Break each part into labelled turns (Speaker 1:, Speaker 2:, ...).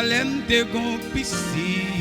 Speaker 1: Jérusalem te gon piscine.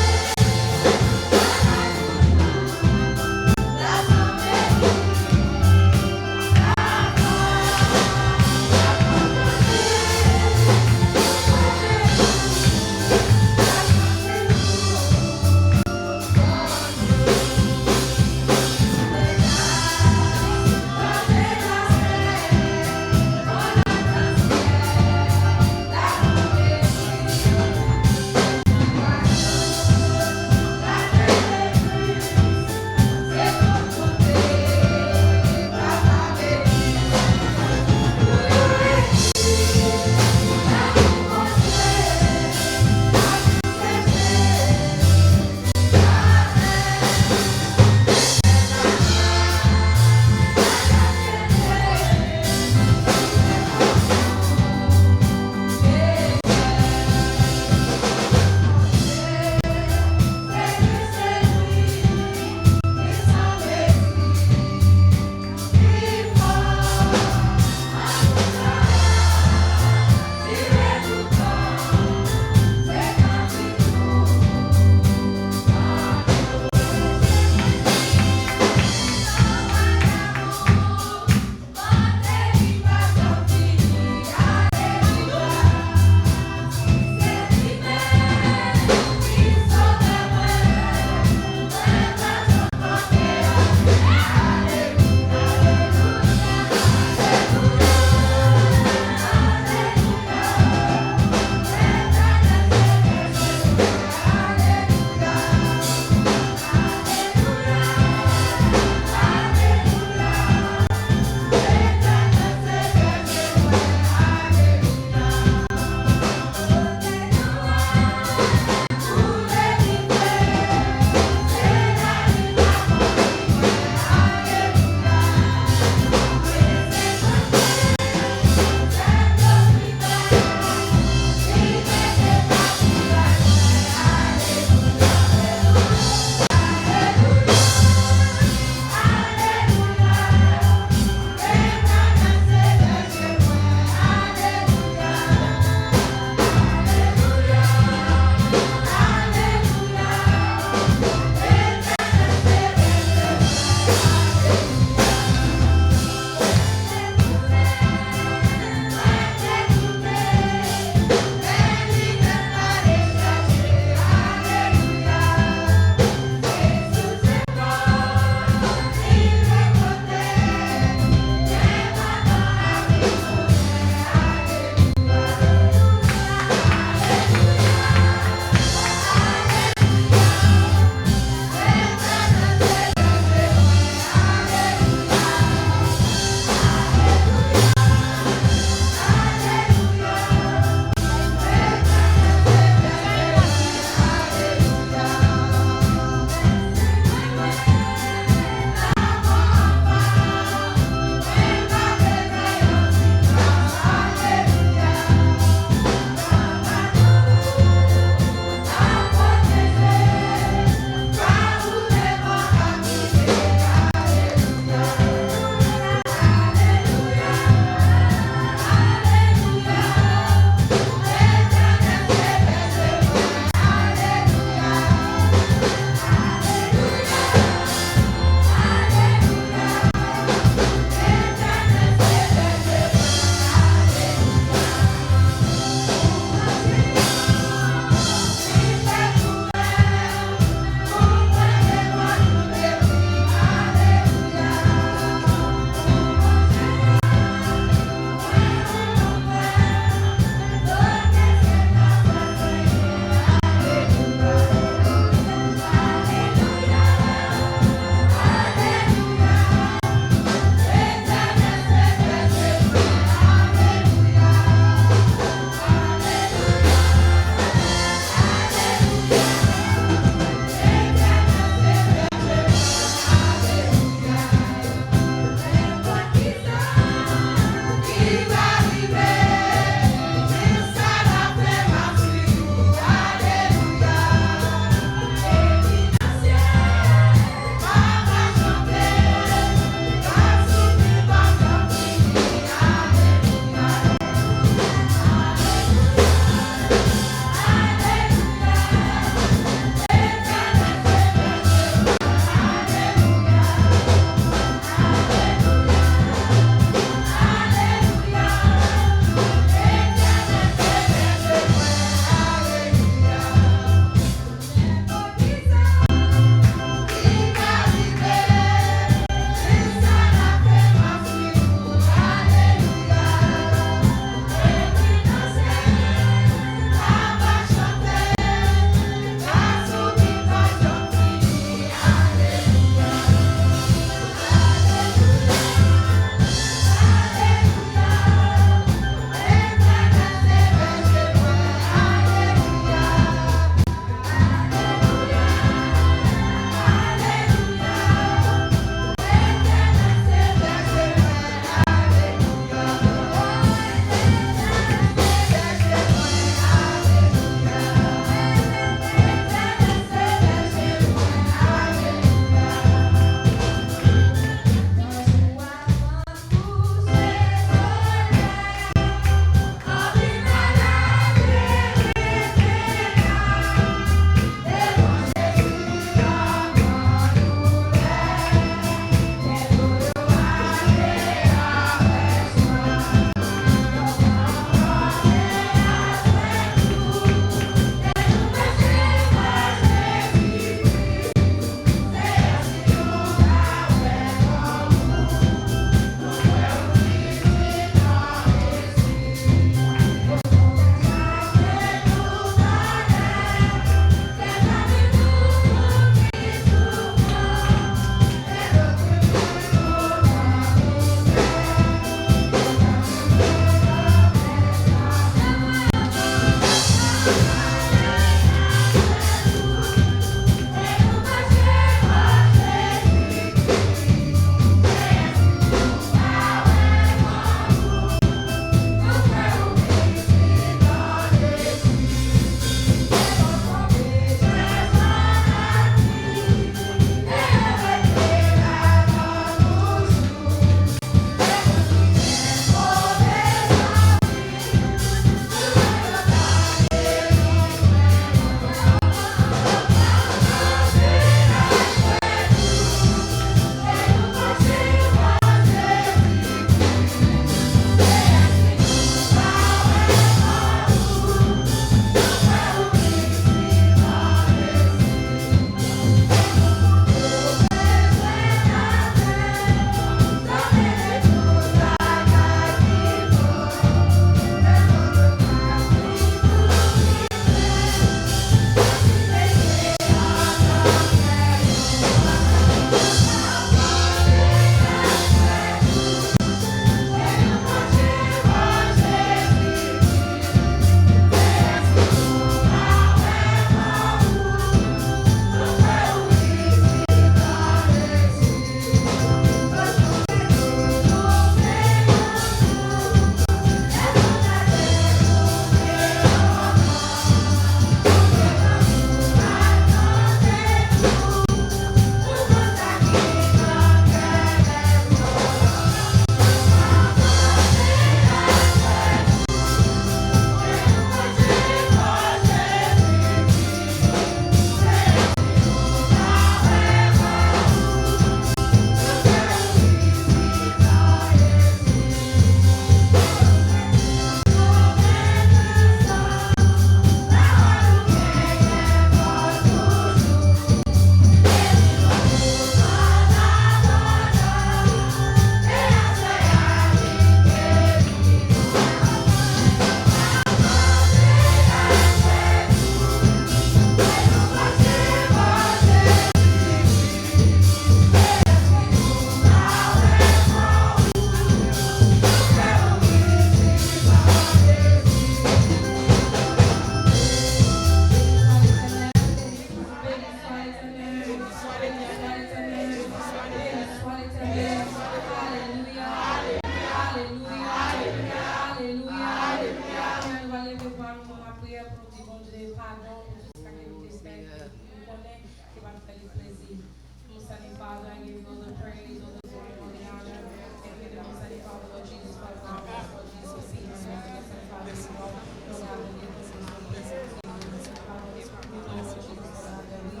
Speaker 2: prière pour nous dire, bon Dieu, pardon pour tout ce qui a été fait. Nous connaissons qui va nous faire plaisir. Most Heavenly Father, I give you all the praise, all the glory, all the honor. And give the Most Heavenly Father, Lord Jesus Christ, Lord Jesus, for seeing us, Lord Heavenly Father, you know, Lord God, the name of Jesus, Lord Jesus, Lord Jesus, we know, Lord Jesus, God, that we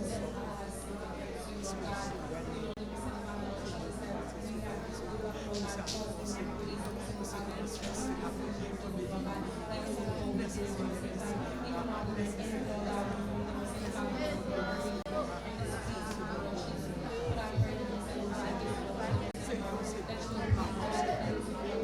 Speaker 2: set our eyes to Lord God, we know the Most Heavenly Father, Lord Jesus, that we have to do what, Lord God, cause us to be, Lord Heavenly Father, and stress and have to do, Lord God, even when our own business, Lord Heavenly Father, even our business, Lord God, we know the Most Heavenly Father, Lord God, and this peace, Lord Jesus, but I pray the Most Heavenly Father, that you will be that you will be that you will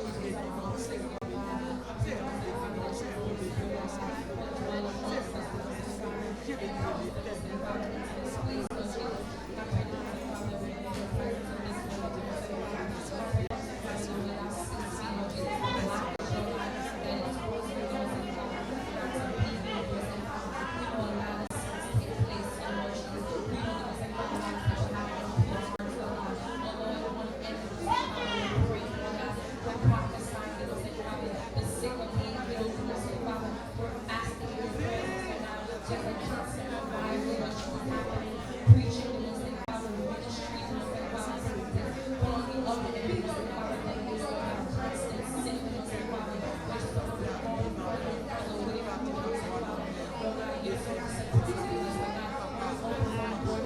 Speaker 2: be that you will save your God. I pray the Most Heavenly Father, that you will be your God, that you will love us, that you will be God, and come to the Most Heavenly Father into this place, Lord Jesus. I pray the Most Heavenly Father, that we need your presence in this moment, Most Heavenly Father. I pray the Most Heavenly Father, that we not cease, Lord Jesus, from the life of your God, that is causing the Most Heavenly Father not to be here, Most Heavenly Father. We know a lot of things take place, Lord Jesus. We know the Most Heavenly Father, a lot of people have impure hearts, Lord God. Oh Lord, one enemy, Most Heavenly Father, we pray, Lord God, we're prophesying, Most Heavenly Father, the sick are being healed, Most Heavenly Father. We're asking your prayers, Lord God. There's a constant revival, Lord Jesus, happening, preaching, Most Heavenly Father, ministry, Most Heavenly Father, pulling up every Most Heavenly Father that is, Lord God, constant sin, Most Heavenly Father. We're supposed to be going further and further away from you, Most Heavenly Father. Lord God, you're so sensitive, Lord God. We open our door,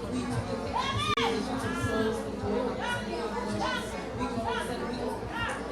Speaker 2: we do the things to close the door, Most Heavenly Father, Lord Jesus.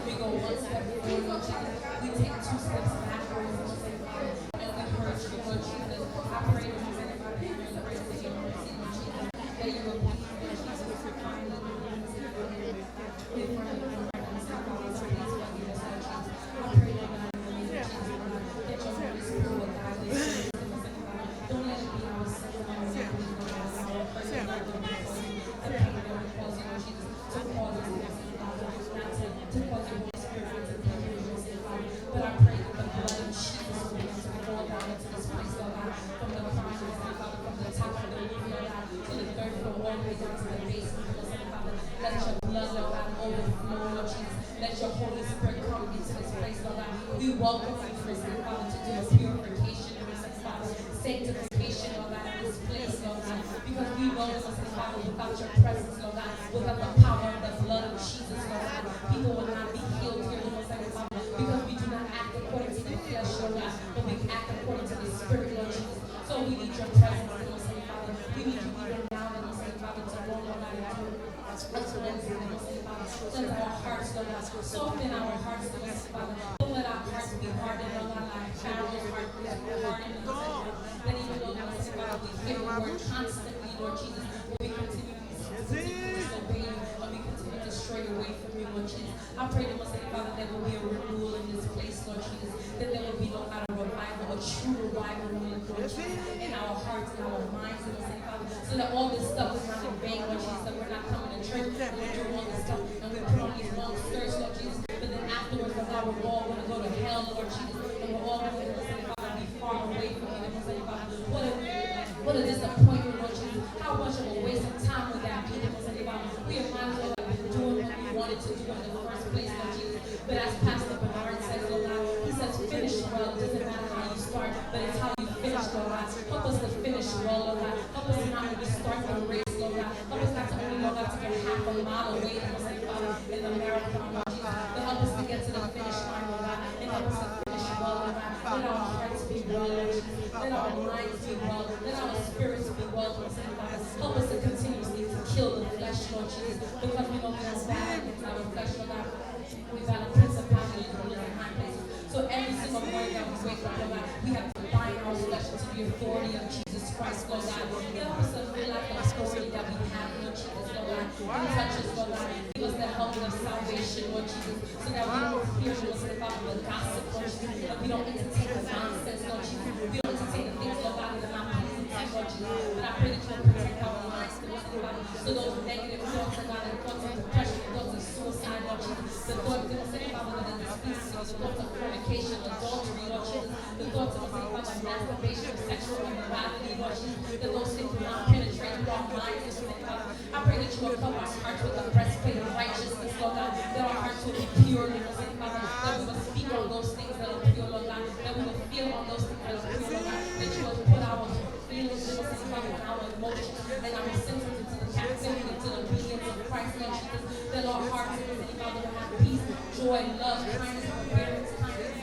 Speaker 2: We go one step forward, Lord Jesus. We take 2 steps backwards, Most Heavenly Father. And we hurt you, Lord Jesus. I pray, Most Heavenly Father, in your grace and your mercy, Lord Jesus, that you will please, Lord Jesus, to find the Lord, Most Heavenly Father, in front of you, right, Most Heavenly Father, to please forgive us, Lord Jesus. I pray, Lord God, in the name of Jesus, Lord God, that your Holy Spirit will guide this service, Most Heavenly Father. Don't let it be ourselves and our ability, Lord God, and our person, Lord God, because the pain that we cause you, Lord Jesus, to cause us, Most Heavenly Father, not to cause your Holy Spirit not to be here, Most Heavenly Father. But I pray that the blood of Jesus will begin to fall down into this place, Lord God, from the crown, Most Heavenly Father, from the top of the roof, Lord God, to the third floor, all the way down to the basement, Most Heavenly Father. Let your blood, Lord God, overflow, Lord Jesus. Let your Holy Spirit come into this place, Lord God. We welcome you, Most Heavenly Father, to do a purification, Most Heavenly Father, sanctification, Lord God, in this place, Lord God, because we know, Most Heavenly Father, without your presence, Lord God, without the power of the blood of Jesus, Lord God, people will not be healed here, Most Heavenly Father, because we do not act according to the flesh, Lord God, but we act according to the Spirit, Lord Jesus. So we need your presence, Most Heavenly Father. We need you even now, Most Heavenly Father, to go, Lord God, and do cleanse our hearts, Lord God. Soften our hearts, Most Heavenly Father. Don't let our hearts be hardened, Lord God, like Pharaoh's heart was hardened, Most Heavenly Father. That even though, Most Heavenly Father, we hear your word constantly, Lord Jesus, but we continue to disobey you, and we continue to stray away from you, Lord Jesus. I pray, Most Heavenly Father, there will be a renewal in this place, Lord Jesus. That there will be, Lord God, a revival, a true revival, Lord Jesus, in our hearts, in our minds, Most Heavenly Father, so that all this stuff is not in vain, Lord Jesus, that we're not coming to church, and we're doing all this stuff, and we put on these long skirts, Lord Jesus, but then afterwards, Lord God, we're all going to go to hell, Lord Jesus, and we're all going to, Most Heavenly Father, be far away from you, Most Heavenly Father. What a disappointment, Lord Jesus. How much of a waste of time would that be, Most Heavenly Father? We might as well have been doing what we wanted to do in the first place, Lord Jesus. But as Pastor Bernard says, Lord God, he says, finish well. It doesn't matter how you start, but it's how you finish, Lord God. Help us to finish well, Lord God. Help us to not only start the race, Lord God. Help us not to only, Lord God, to get half a mile away, Most Heavenly Father, in the marathon, Lord Jesus. But help us to get to the finish line, Lord God. And help us to finish well, Lord God. Let our hearts be well, Lord Jesus. Let our minds be well. Let our spirits be well, Most Heavenly Father. Help us to continuously to kill the flesh, Lord Jesus. Because we know we don't battle against our flesh, Lord God. We battle principalities, rulers, and high places. So every single morning that we wake up, Lord God, we have to bind our flesh into the authority of Jesus Christ, Lord God. Help us to realize the authority that we have, Lord Jesus, Lord God. And touch us, Lord God. Give us the helmet of salvation, Lord Jesus, so that we don't fear, Lord God, the gossip, Lord Jesus. That we don't entertain the nonsense, Lord Jesus. We don't entertain the things, Lord God, that are not pleasing to you, Lord Jesus. But I pray that you will protect our minds, Lord God. So those negative thoughts, Lord God, and thoughts of depression, thoughts of suicide, Lord Jesus. The thoughts of the Father that is displeasing, the thoughts of fornication, adultery, Lord Jesus. The thoughts of the Father, masturbation, sexual immorality, Lord Jesus. That those things will not penetrate through our minds, Lord God. I pray that you will cover our hearts with the breastplate of righteousness, Lord God. That our hearts will be pure, Lord Father. That we will speak on those things that are pure, Lord God. That we still on those things that are real, Lord God, that you will put our feelings, Lord Father, and our emotions and our senses into the captivity, into the obedience of Christ, Lord Jesus, that our hearts, Lord Father, will have peace, joy, love, kindness, forbearance, kindness,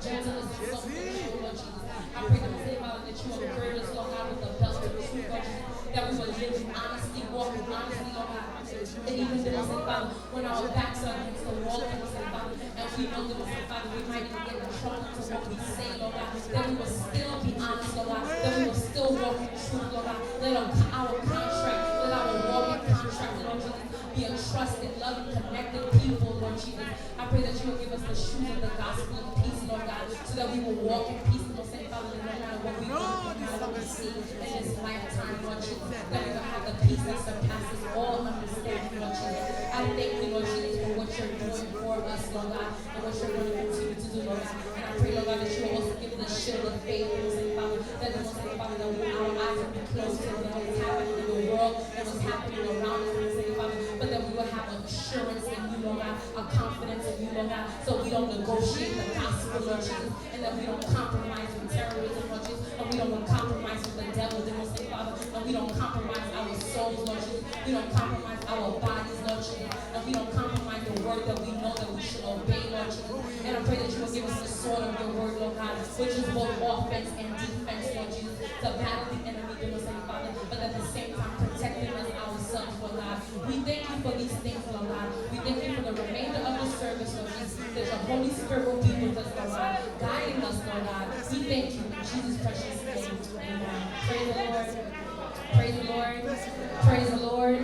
Speaker 2: gentleness, and self-control, Lord Jesus. I pray that, Father, that you will gird us, Lord God, with the belt of truth, Lord Jesus, that we will live in honesty, walk in honesty, Lord God. And even then, Father, when our backs are against the wall, Father, and we know that, Father, we might even get in trouble to what we say, Lord God, that we will still be honest, Lord God, that we will still walk in truth, Lord God. Let our contract, let our walking contract, Lord Jesus, be a trusted, loving, connected people, Lord Jesus. I pray that you will give us the shoes of the gospel of peace, Lord God, so that we will walk in peace, Lord Father, no matter what we go through, no matter what we see in this lifetime, Lord Jesus, that we will have the peace that surpasses all understanding, Lord Jesus. I thank you, Lord Jesus, for what you're doing for us, Lord God, and what you're going to continue to do, Lord God. And I pray, Lord God, that you will also give us the shield of faith, Lord Father, that the Most Father, that our eyes will be closed to what's happening in the world and what's happening around us, Lord Father, but that we will have assurance in you, Lord God, a confidence in you, Lord God, so we don't negotiate the gospel, Lord Jesus, and that we don't compromise with terrorism, Lord Jesus, and we don't compromise with the devil, Lord Father, and we don't compromise our souls, Lord Jesus, we don't compromise our bodies, Lord Jesus, and we don't compromise the word that we know that we should obey, Lord Jesus. And I pray that you will give us the sword of your word, Lord God, which is both offense and defense, Lord Jesus, to battle the enemy, Lord Father, but at the same time protecting us ourselves, Lord God. We thank you for these things, Lord God. We thank you for the remainder of the service, Lord Jesus, that your Holy Spirit will be with us, Lord God, guiding us, Lord God. We thank you in Jesus' precious name. Amen. Praise the Lord. Praise the Lord. Praise the Lord.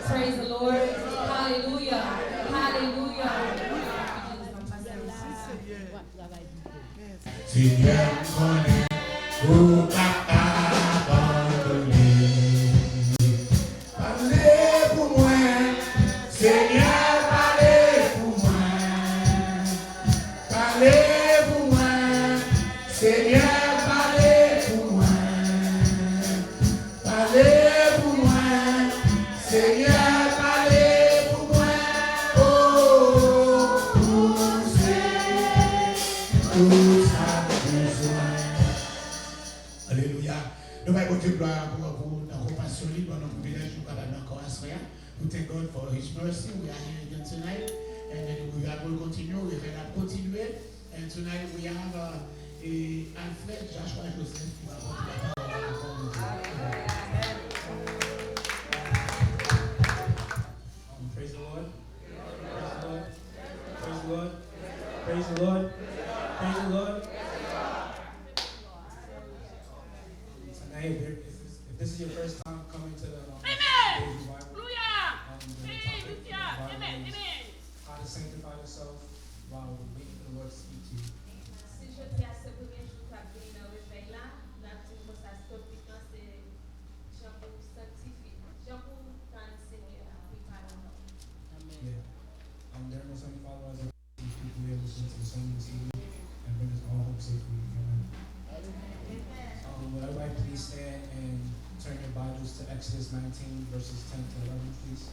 Speaker 2: Praise the Lord. Hallelujah. Hallelujah.
Speaker 3: Si bien connaît ou pas abandonné, parlez pour moi, Seigneur, parlez pour moi, parlez pour moi, Seigneur, parlez pour moi, parlez pour moi, Seigneur, parlez pour moi, oh, poussez tout ça. Alléluia. Nous allons continuer gloire pour la compassion libre, dans notre privilège, nous allons encore à ce We thank God for His mercy. We are here again tonight, and then we are going to continue. We will continue, and tonight we have Alfred Joshua Joseph qui va porter la parole.
Speaker 4: Praise the Lord. Praise the Lord. Praise the Lord. Praise the Lord. Tonight, if this is your first time coming to the how to sanctify yourself while waiting for the Lord to speak to you. There are no Sunday followers of these people here listening to the sermon this evening and bring us all home safely. Amen. Would everybody please stand and turn your Bibles to Exodus 19, verses 10 to 11, please?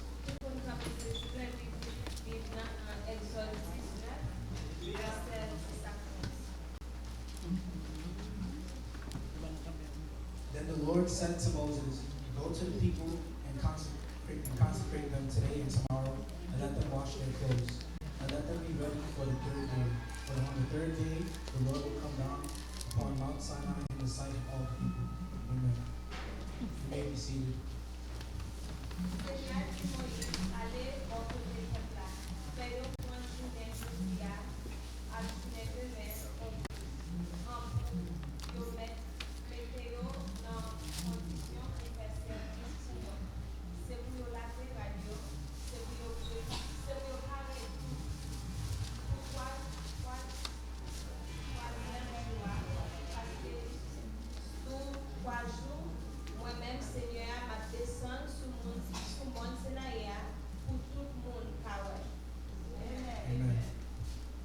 Speaker 4: Then the Lord said to Moses, "Go to the people and consecrate them today and tomorrow, and let them wash their clothes, and let them be ready for the third day. For on the third day the Lord will come down upon Mount Sinai in the sight of all the people." Amen. You may be seated.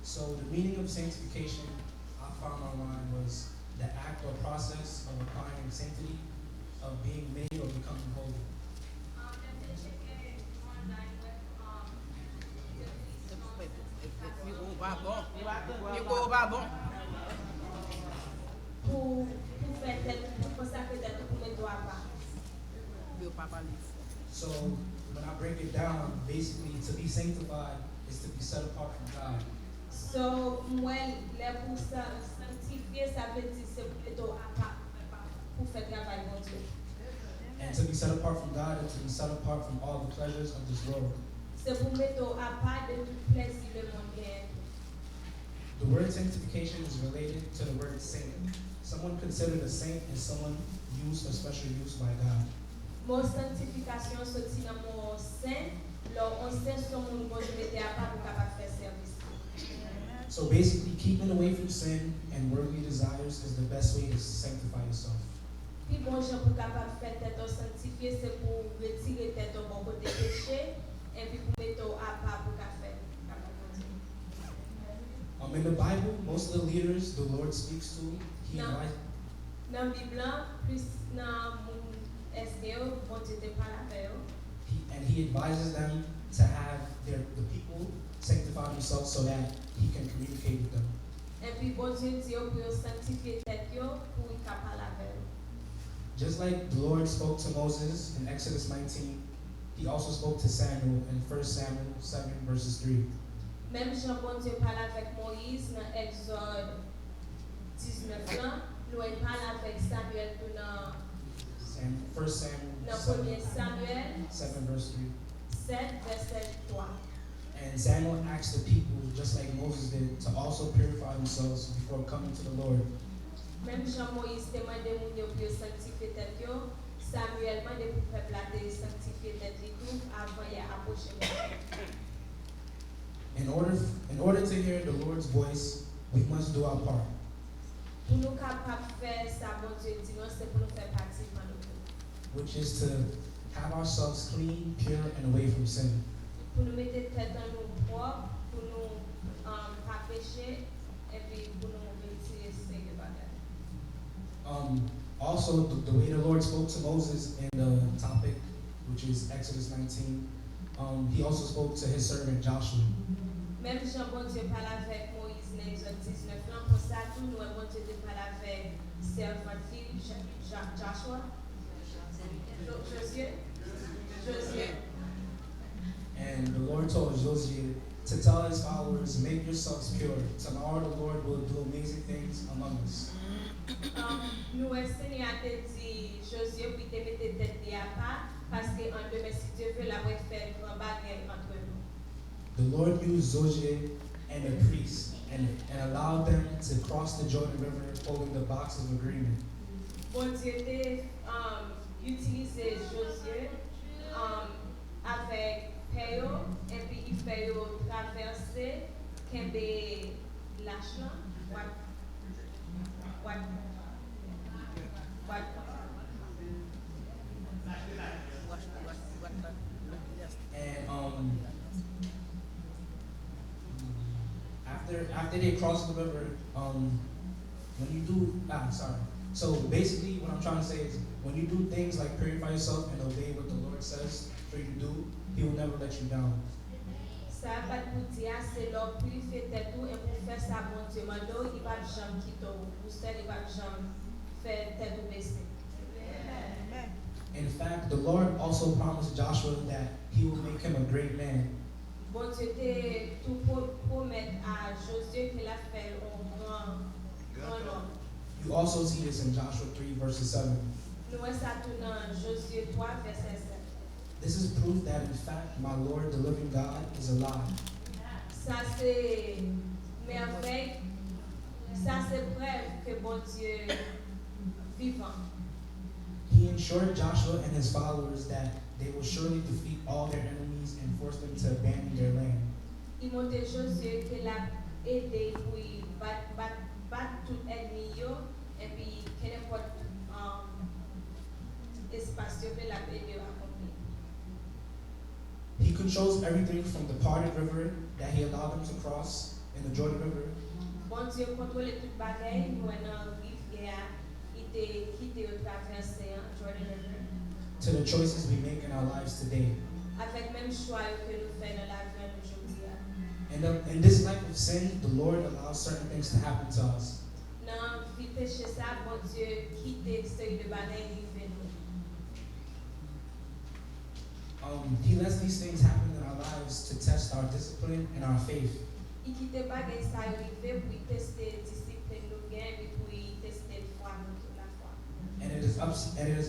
Speaker 4: So the meaning of sanctification I found online was the act or process of acquiring sanctity, of being made or becoming holy. So when I break it down, basically to be sanctified is to be set apart from God.
Speaker 2: So, moi, les pour sanctifier, ça veut dire c'est plutôt à part pour faire travail mon Dieu.
Speaker 4: And to be set apart from God and to be set apart from all the pleasures of this world.
Speaker 2: C'est pour mettre à part de tout plaisir le monde gagne.
Speaker 4: The word sanctification is related to the word saint. Someone considered a saint is someone used for special use by God.
Speaker 2: Mon sanctification sorti dans mon saint, leur on sait son monde bon Dieu mettait à part pour capable faire service.
Speaker 4: So basically, keeping away from sin and worldly desires is the best way to sanctify yourself.
Speaker 2: Puis bon Dieu pour capable faire tête sanctifier, c'est pour retirer tête au bon côté péché et puis pour mettre à part pour faire.
Speaker 4: In the Bible, most of the leaders the Lord speaks to, He
Speaker 2: No.
Speaker 4: invites.
Speaker 2: Dans la Bible, plus dans mon SDO, bon Dieu te parle avec eux.
Speaker 4: And he advises them to have the people sanctify themselves so that he can communicate with them.
Speaker 2: Et puis bon Dieu dit pour sanctifier tête yo pour y parler avec eux.
Speaker 4: Just like the Lord spoke to Moses in Exodus 19, he also spoke to Samuel in 1 Samuel 7 verses 3.
Speaker 2: Même Jean bon Dieu parle avec Moïse dans Exode 19 là, nous il parle avec Samuel dans
Speaker 4: 1 Samuel
Speaker 2: dans 1er Samuel
Speaker 4: 7 verse 3.
Speaker 2: 7 verset 3.
Speaker 4: And Samuel asked the people, just like Moses did, to also purify themselves before coming to the Lord.
Speaker 2: Même Jean Moïse demandé moun yo pour sanctifier tête yo, Samuel demandé pour peuple la de sanctifier tête li tout avant y approcher.
Speaker 4: In order to hear the Lord's voice, we must do our part.
Speaker 2: Pour nous capables faire ça bon Dieu dit non c'est pour nous faire partie de nous.
Speaker 4: Which is to have ourselves clean, pure, and away from sin.
Speaker 2: Pour nous mettre tête dans nous propre, pour nous pas pécher et puis pour nous retirer ces bagages.
Speaker 4: Also, the way the Lord spoke to Moses in the topic, which is Exodus 19, he also spoke to his servant Joshua.
Speaker 2: Même Jean bon Dieu parle avec Moïse dans Exode 19 là, pour ça tout nous bon Dieu parle avec servant Joshua. Josué.
Speaker 4: And the Lord told Joshua to tell his followers, make yourselves pure. Tomorrow the Lord will do amazing things among us.
Speaker 2: Nous Seigneur a dit Josué puis te mettre tête à part parce que en demain si Dieu veut la faire grand bagarre entre nous.
Speaker 4: The Lord used Joshua and the priests and allowed them to cross the Jordan River holding the box of agreement.
Speaker 2: Bon Dieu a utilisé Josué avec Péo et puis il fait traverser Kembe Lachlan.
Speaker 4: And after they cross the river, when you do so basically what I'm trying to say is when you do things like purify yourself and obey what the Lord says for you to do, He will never let you down.
Speaker 2: Ça va pour dire c'est leur purifier tête tout et pour faire ça bon Dieu mando il va jamais quitter ou seul il va jamais faire tête tout baisser.
Speaker 4: In fact, the Lord also promised Joshua that He will make him a great man.
Speaker 2: Bon Dieu te tout promettre à Josué qu'il a fait un grand homme.
Speaker 4: You also see this in Joshua 3 verses 7.
Speaker 2: Nous voyons ça tout dans Josué 3 verset 7.
Speaker 4: This is proof that in fact my Lord, the living God, is alive.
Speaker 2: Ça c'est merveille. Ça c'est preuve que bon Dieu vivant.
Speaker 4: He ensured Joshua and his followers that they will surely defeat all their enemies and force them to abandon their land.
Speaker 2: Il montre Josué qu'il a aidé pour battre tout ennemi et puis qu'il n'importe espace que l'a aidé à accomplir.
Speaker 4: He controls everything from the parted river that he allowed them to cross in the Jordan River
Speaker 2: Bon Dieu contrôle toute bagaille, nous avons rivière, il était quitté au traverser Jordan River.
Speaker 4: to the choices we make in our lives today.
Speaker 2: Avec même choix que nous faisons dans la vie aujourd'hui.
Speaker 4: And in this life of sin, the Lord allows certain things to happen to us.
Speaker 2: Dans vie péché ça, bon Dieu quitte cette de bagaille rivière nous.
Speaker 4: He lets these things happen in our lives to test our discipline and our faith.
Speaker 2: Il quitte pas que ça arrive pour tester discipline nous gain et pour tester foi nous toute la foi.
Speaker 4: And it is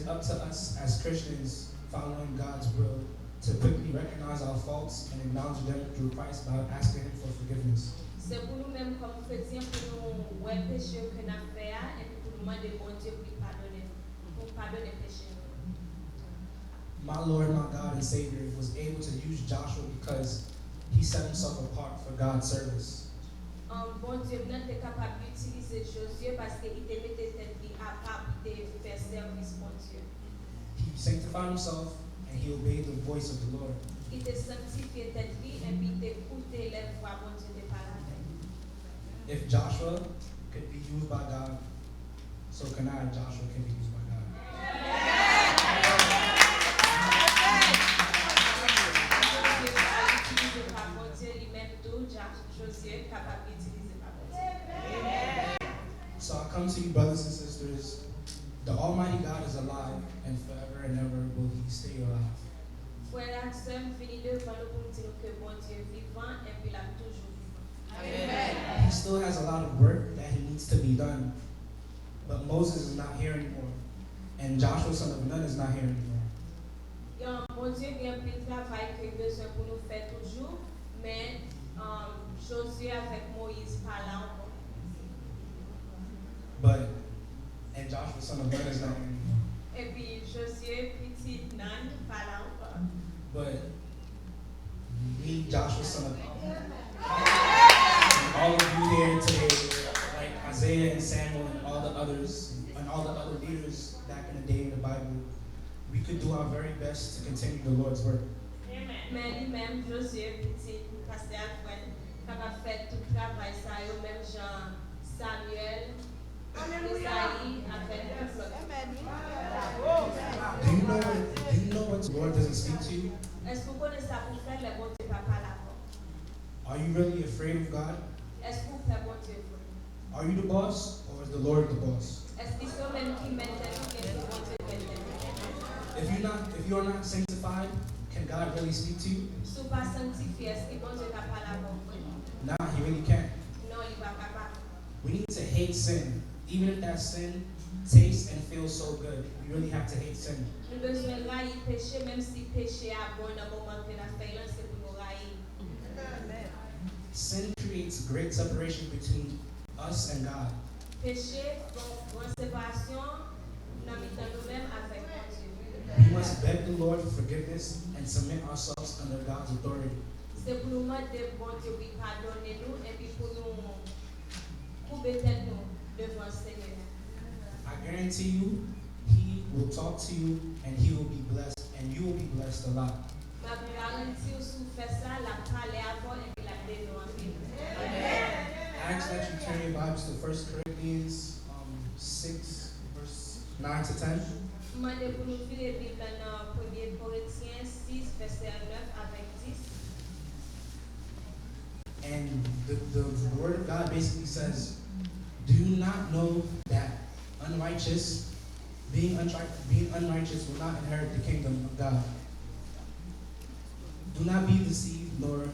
Speaker 4: up to us as Christians following God's will to quickly recognize our faults and acknowledge them through Christ by asking Him for forgiveness.
Speaker 2: C'est pour nous-mêmes comme chrétiens pour nous ouais péché que nous avons fait et puis pour nous demander bon Dieu pour pardonner péché.
Speaker 4: My Lord, my God and Savior was able to use Joshua because he set himself apart for God's service.
Speaker 2: Bon Dieu maintenant est capable d'utiliser Josué parce qu'il te mettait tête à part de faire service bon Dieu.
Speaker 4: He sanctified himself and he obeyed the voice of the Lord.
Speaker 2: Il te sanctifié tête et puis il écouté les voix bon Dieu de parler.
Speaker 4: If Joshua could be used by God, so can I, Joshua, can be used by God. So I come to you, brothers and sisters. The Almighty God is alive, and forever and ever will He stay alive.
Speaker 2: Frères et sœurs, venez devant nous pour dire que bon Dieu est vivant et puis il est toujours vivant.
Speaker 4: He still has a lot of work that He needs to be done, but Moses is not here anymore, and Joshua, son of Nun, is not here anymore.
Speaker 2: Bon Dieu il y a un petit travail qu'il a besoin pour nous faire toujours, mais Josué avec Moïse pas là encore.
Speaker 4: And Joshua, son of Nun, is not here anymore.
Speaker 2: Et puis Josué petit Nan pas là encore.
Speaker 4: But me, Joshua, son of Nun, all of you here today, like Isaiah and Samuel and all the others, and all the other leaders back in the day in the Bible, we could do our very best to continue the Lord's work.
Speaker 2: Mais lui-même, Josué, petit pasteur Alfred, qui a fait tout le travail, ça, et même Jean, Samuel, Isaïe, avec tout
Speaker 4: Do you know what the Lord doesn't speak to you?
Speaker 2: Est-ce que vous connaissez ça pour faire le bon Dieu papa là?
Speaker 4: Are you really afraid of God?
Speaker 2: Est-ce que vous faites bon Dieu?
Speaker 4: Are you the boss, or is the Lord the boss?
Speaker 2: Est-ce qu'ils sont même qui mettent le bon Dieu maintenant?
Speaker 4: If you are not sanctified, can God really speak to you?
Speaker 2: Si vous pas sanctifié, est-ce que bon Dieu n'a pas la bonne?
Speaker 4: Nah, He really can't.
Speaker 2: Non, il va pas.
Speaker 4: We need to hate sin, even if that sin tastes and feels so good. We really have to hate sin.
Speaker 2: Nous besoin railler péché, même si péché a bon dans le moment que nous faisons, c'est pour nous railler.
Speaker 4: Sin creates great separation between us and God.
Speaker 2: Péché, bon séparation, nous mettons nous-mêmes avec Dieu.
Speaker 4: We must beg the Lord for forgiveness and submit ourselves under God's authority.
Speaker 2: C'est pour nous demander bon Dieu de pardonner nous et puis pour nous couper tête nous devant le Seigneur.
Speaker 4: I guarantee you, He will talk to you and He will be blessed, and you will be blessed a lot.
Speaker 2: Ma garantie si vous faites ça, la parler avant et puis la dénoncer.
Speaker 4: I ask that you turn your Bibles to 1 Corinthians 6, verse 9 to 10.
Speaker 2: Demandez pour nous lire la Bible dans 1 Corinthiens 6, verset 9 avec 10.
Speaker 4: And the Word of God basically says, do you not know that being unrighteous will not inherit the kingdom of God? Do not be deceived, nor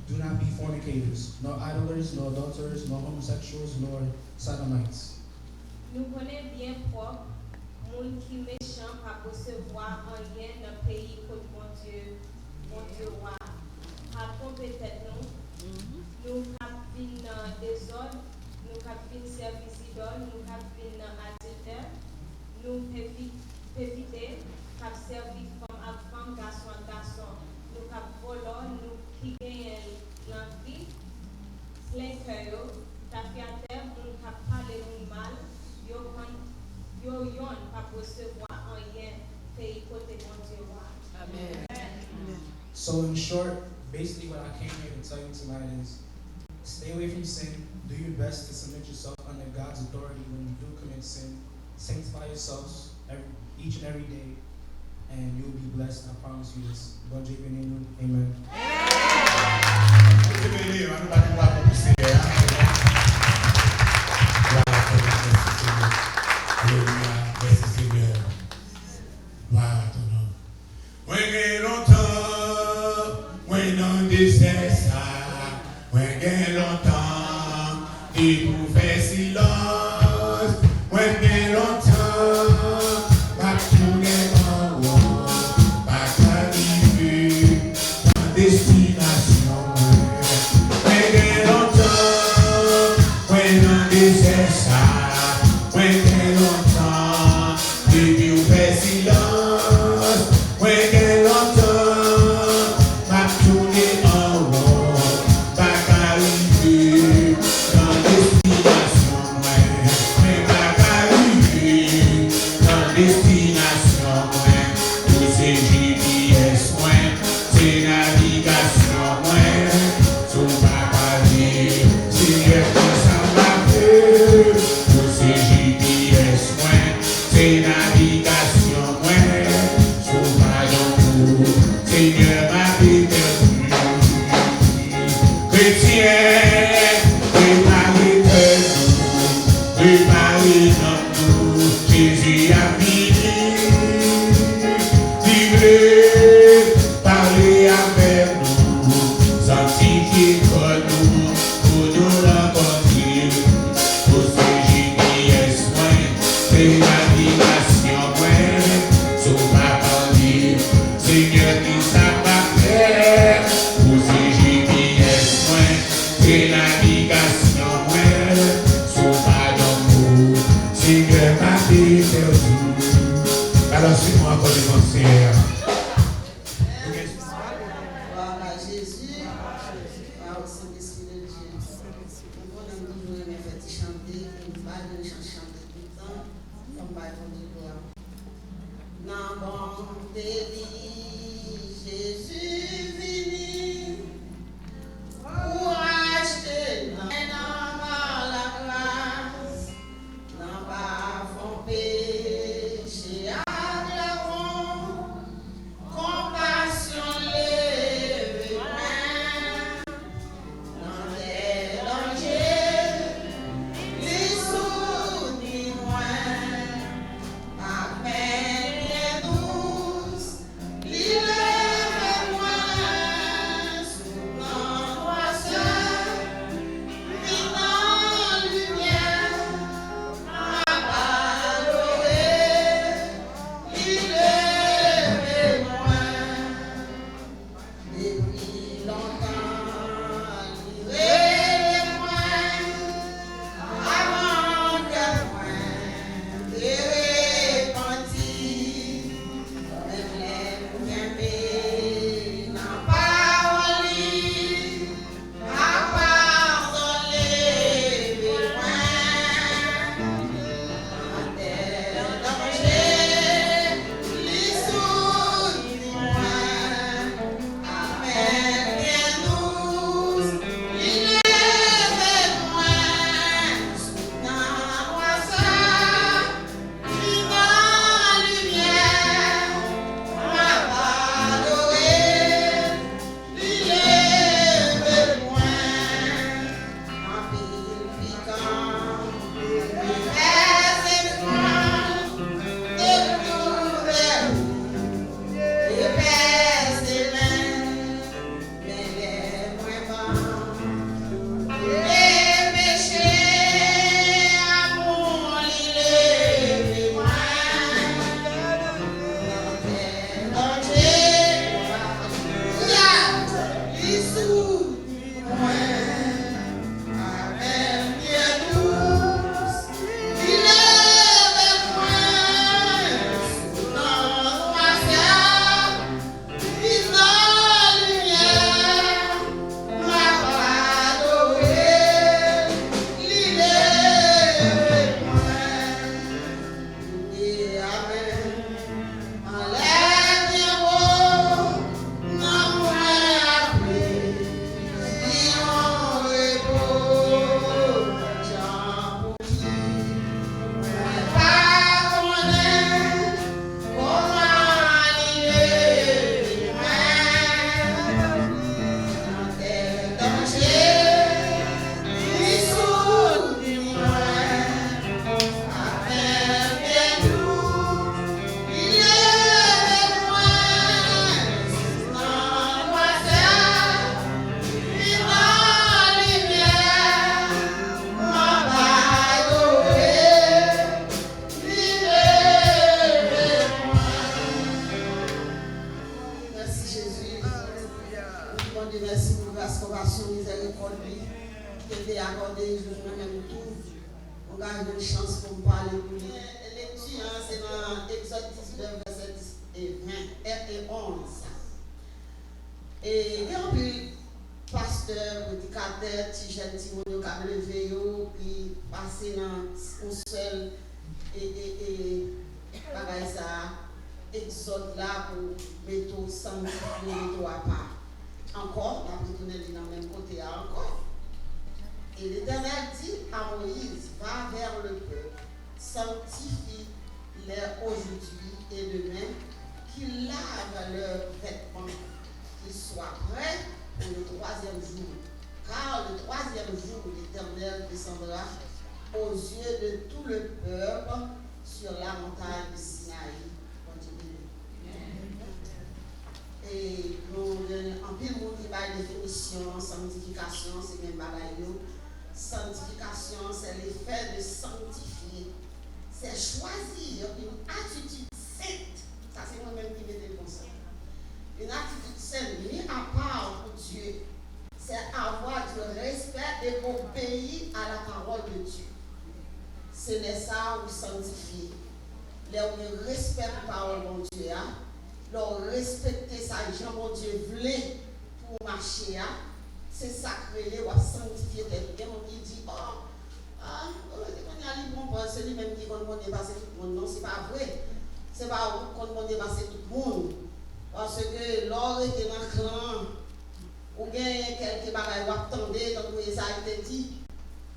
Speaker 4: do not be fornicators, nor idolaters, nor adulterers, nor homosexuals, nor sodomites.
Speaker 2: Nous connaissons bien propre, monde qui méchant pas recevoir en rien dans le pays que mon Dieu roi. Par contre, peut-être nous capvin désordre, nous capvin service idole, nous capvin adultère, nous éviter cap servir femme à femme, garçon à garçon, nous cap voler, nous qui gagnent l'envie, plein cœur, tafiateur, nous cap parler nous mal, yo yon pas recevoir en rien pays côté mon Dieu roi. Amen.
Speaker 4: So in short, basically what I came here to tell you tonight is stay away from sin, do your best to submit yourself under God's authority when you do commit sin, sanctify yourselves each and every day, and you'll be blessed, I promise you this. God J. Amen.
Speaker 3: Alléluia, merci Seigneur. Gloire à ton nom. destination, tout c'est GPS, c'est navigation, tout pas parler, c'est ça va faire, tout c'est GPS, c'est navigation, tout pas dans tout, Seigneur m'a dit chrétien, préparez nous, Jésus a fini, livrez, parlez avec nous, sanctifiez nous, pour nous rencontrer, pour ce GPS, c'est navigation, sur ma parler, Seigneur qui ça va faire, pour ce GPS, c'est navigation, Seigneur m'a dit perdu. Alors c'est moi encore des conseils.
Speaker 5: Voilà Jésus, par le Saint-Esprit de Dieu. Nous allons toujours aimer faire chanter, et pas de chanter tout le temps, comme par exemple gloire. Dans bon délit, Jésus vini, pour acheter dans la grâce. N'en pas font péché acclamons, compassion levée dans les dangers, les sous ni loin, à peine bien douce, l'île moins sous l'angoisse, vivant lumière. Depuis longtemps, livré avant que moi de repentir, même les bien n'en parole, à pardonner une chance pour me parler pour lui. Lecture, c'est dans Exode 19, verset 10 et 20 et 11. Et il y a un peu pasteur, prédicateur, petit jeune, petit monde qui a levé, puis passer dans un seul et exode là pour mettre sanctifier, mettre à part. Encore, on a retourné dans le même côté encore. Et l'Éternel dit à Moïse, va vers le peuple, sanctifie-les aujourd'hui et demain, qu'ils lavent leurs vêtements, qu'ils soient prêts pour le troisième jour. Car le troisième jour, l'Éternel descendra aux yeux de tout le peuple sur la montagne de Sinaï. Et nous, en pile, nous qui va définition, sanctification, c'est même bagaille. Sanctification, c'est l'effet de sanctifier. C'est choisir une attitude sainte. Ça, c'est moi-même qui mets comme ça. Une attitude sainte, mise à part pour Dieu. C'est avoir du respect et obéir à la parole de Dieu. C'est ça où sanctifier. Là où on respecte la parole de Dieu, là où respecter ça, Jean mon Dieu voulait pour marcher, c'est sacré, ou sanctifier tel. Il y a qui dit, c'est lui-même qui compte mon dépasser tout le monde. Non, c'est pas vrai. C'est pas qu'on compte dépasser tout le monde. Parce que l'or était dans le clan, ou bien quelques bagages ou attendez, donc ça a été dit.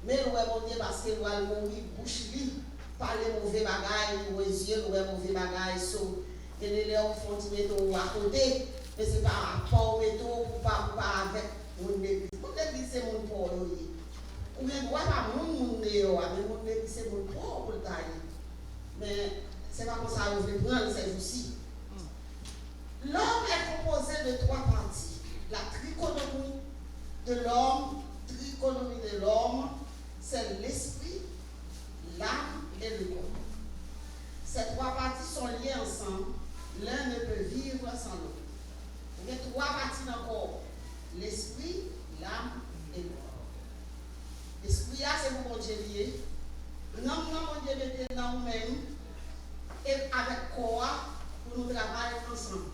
Speaker 5: Mais nous avons dit parce que nous allons mourir bouche libre, parler mauvais bagages, nous yeux, nous avons mauvais bagages, et les léons font du métaux à côté, mais ce n'est pas rapport au métaux, ou pas avec mon église. Mon église, c'est mon pauvre. Ou bien, moi, pas mon néo, mais mon église, c'est mon pauvre pour le tailler. Mais ce n'est pas comme ça qu'on veut prendre ces jours-ci. L'homme est composé de trois parties. La trichotomie de l'homme, c'est l'esprit, l'âme et le corps. Ces trois parties sont liées ensemble. L'un ne peut vivre sans l'autre. Il y a trois parties dans le corps. L'esprit, l'âme et le corps. L'esprit, c'est pour mon Dieu lié. Non, mon Dieu mettez dans nous-mêmes et avec corps pour nous travailler ensemble.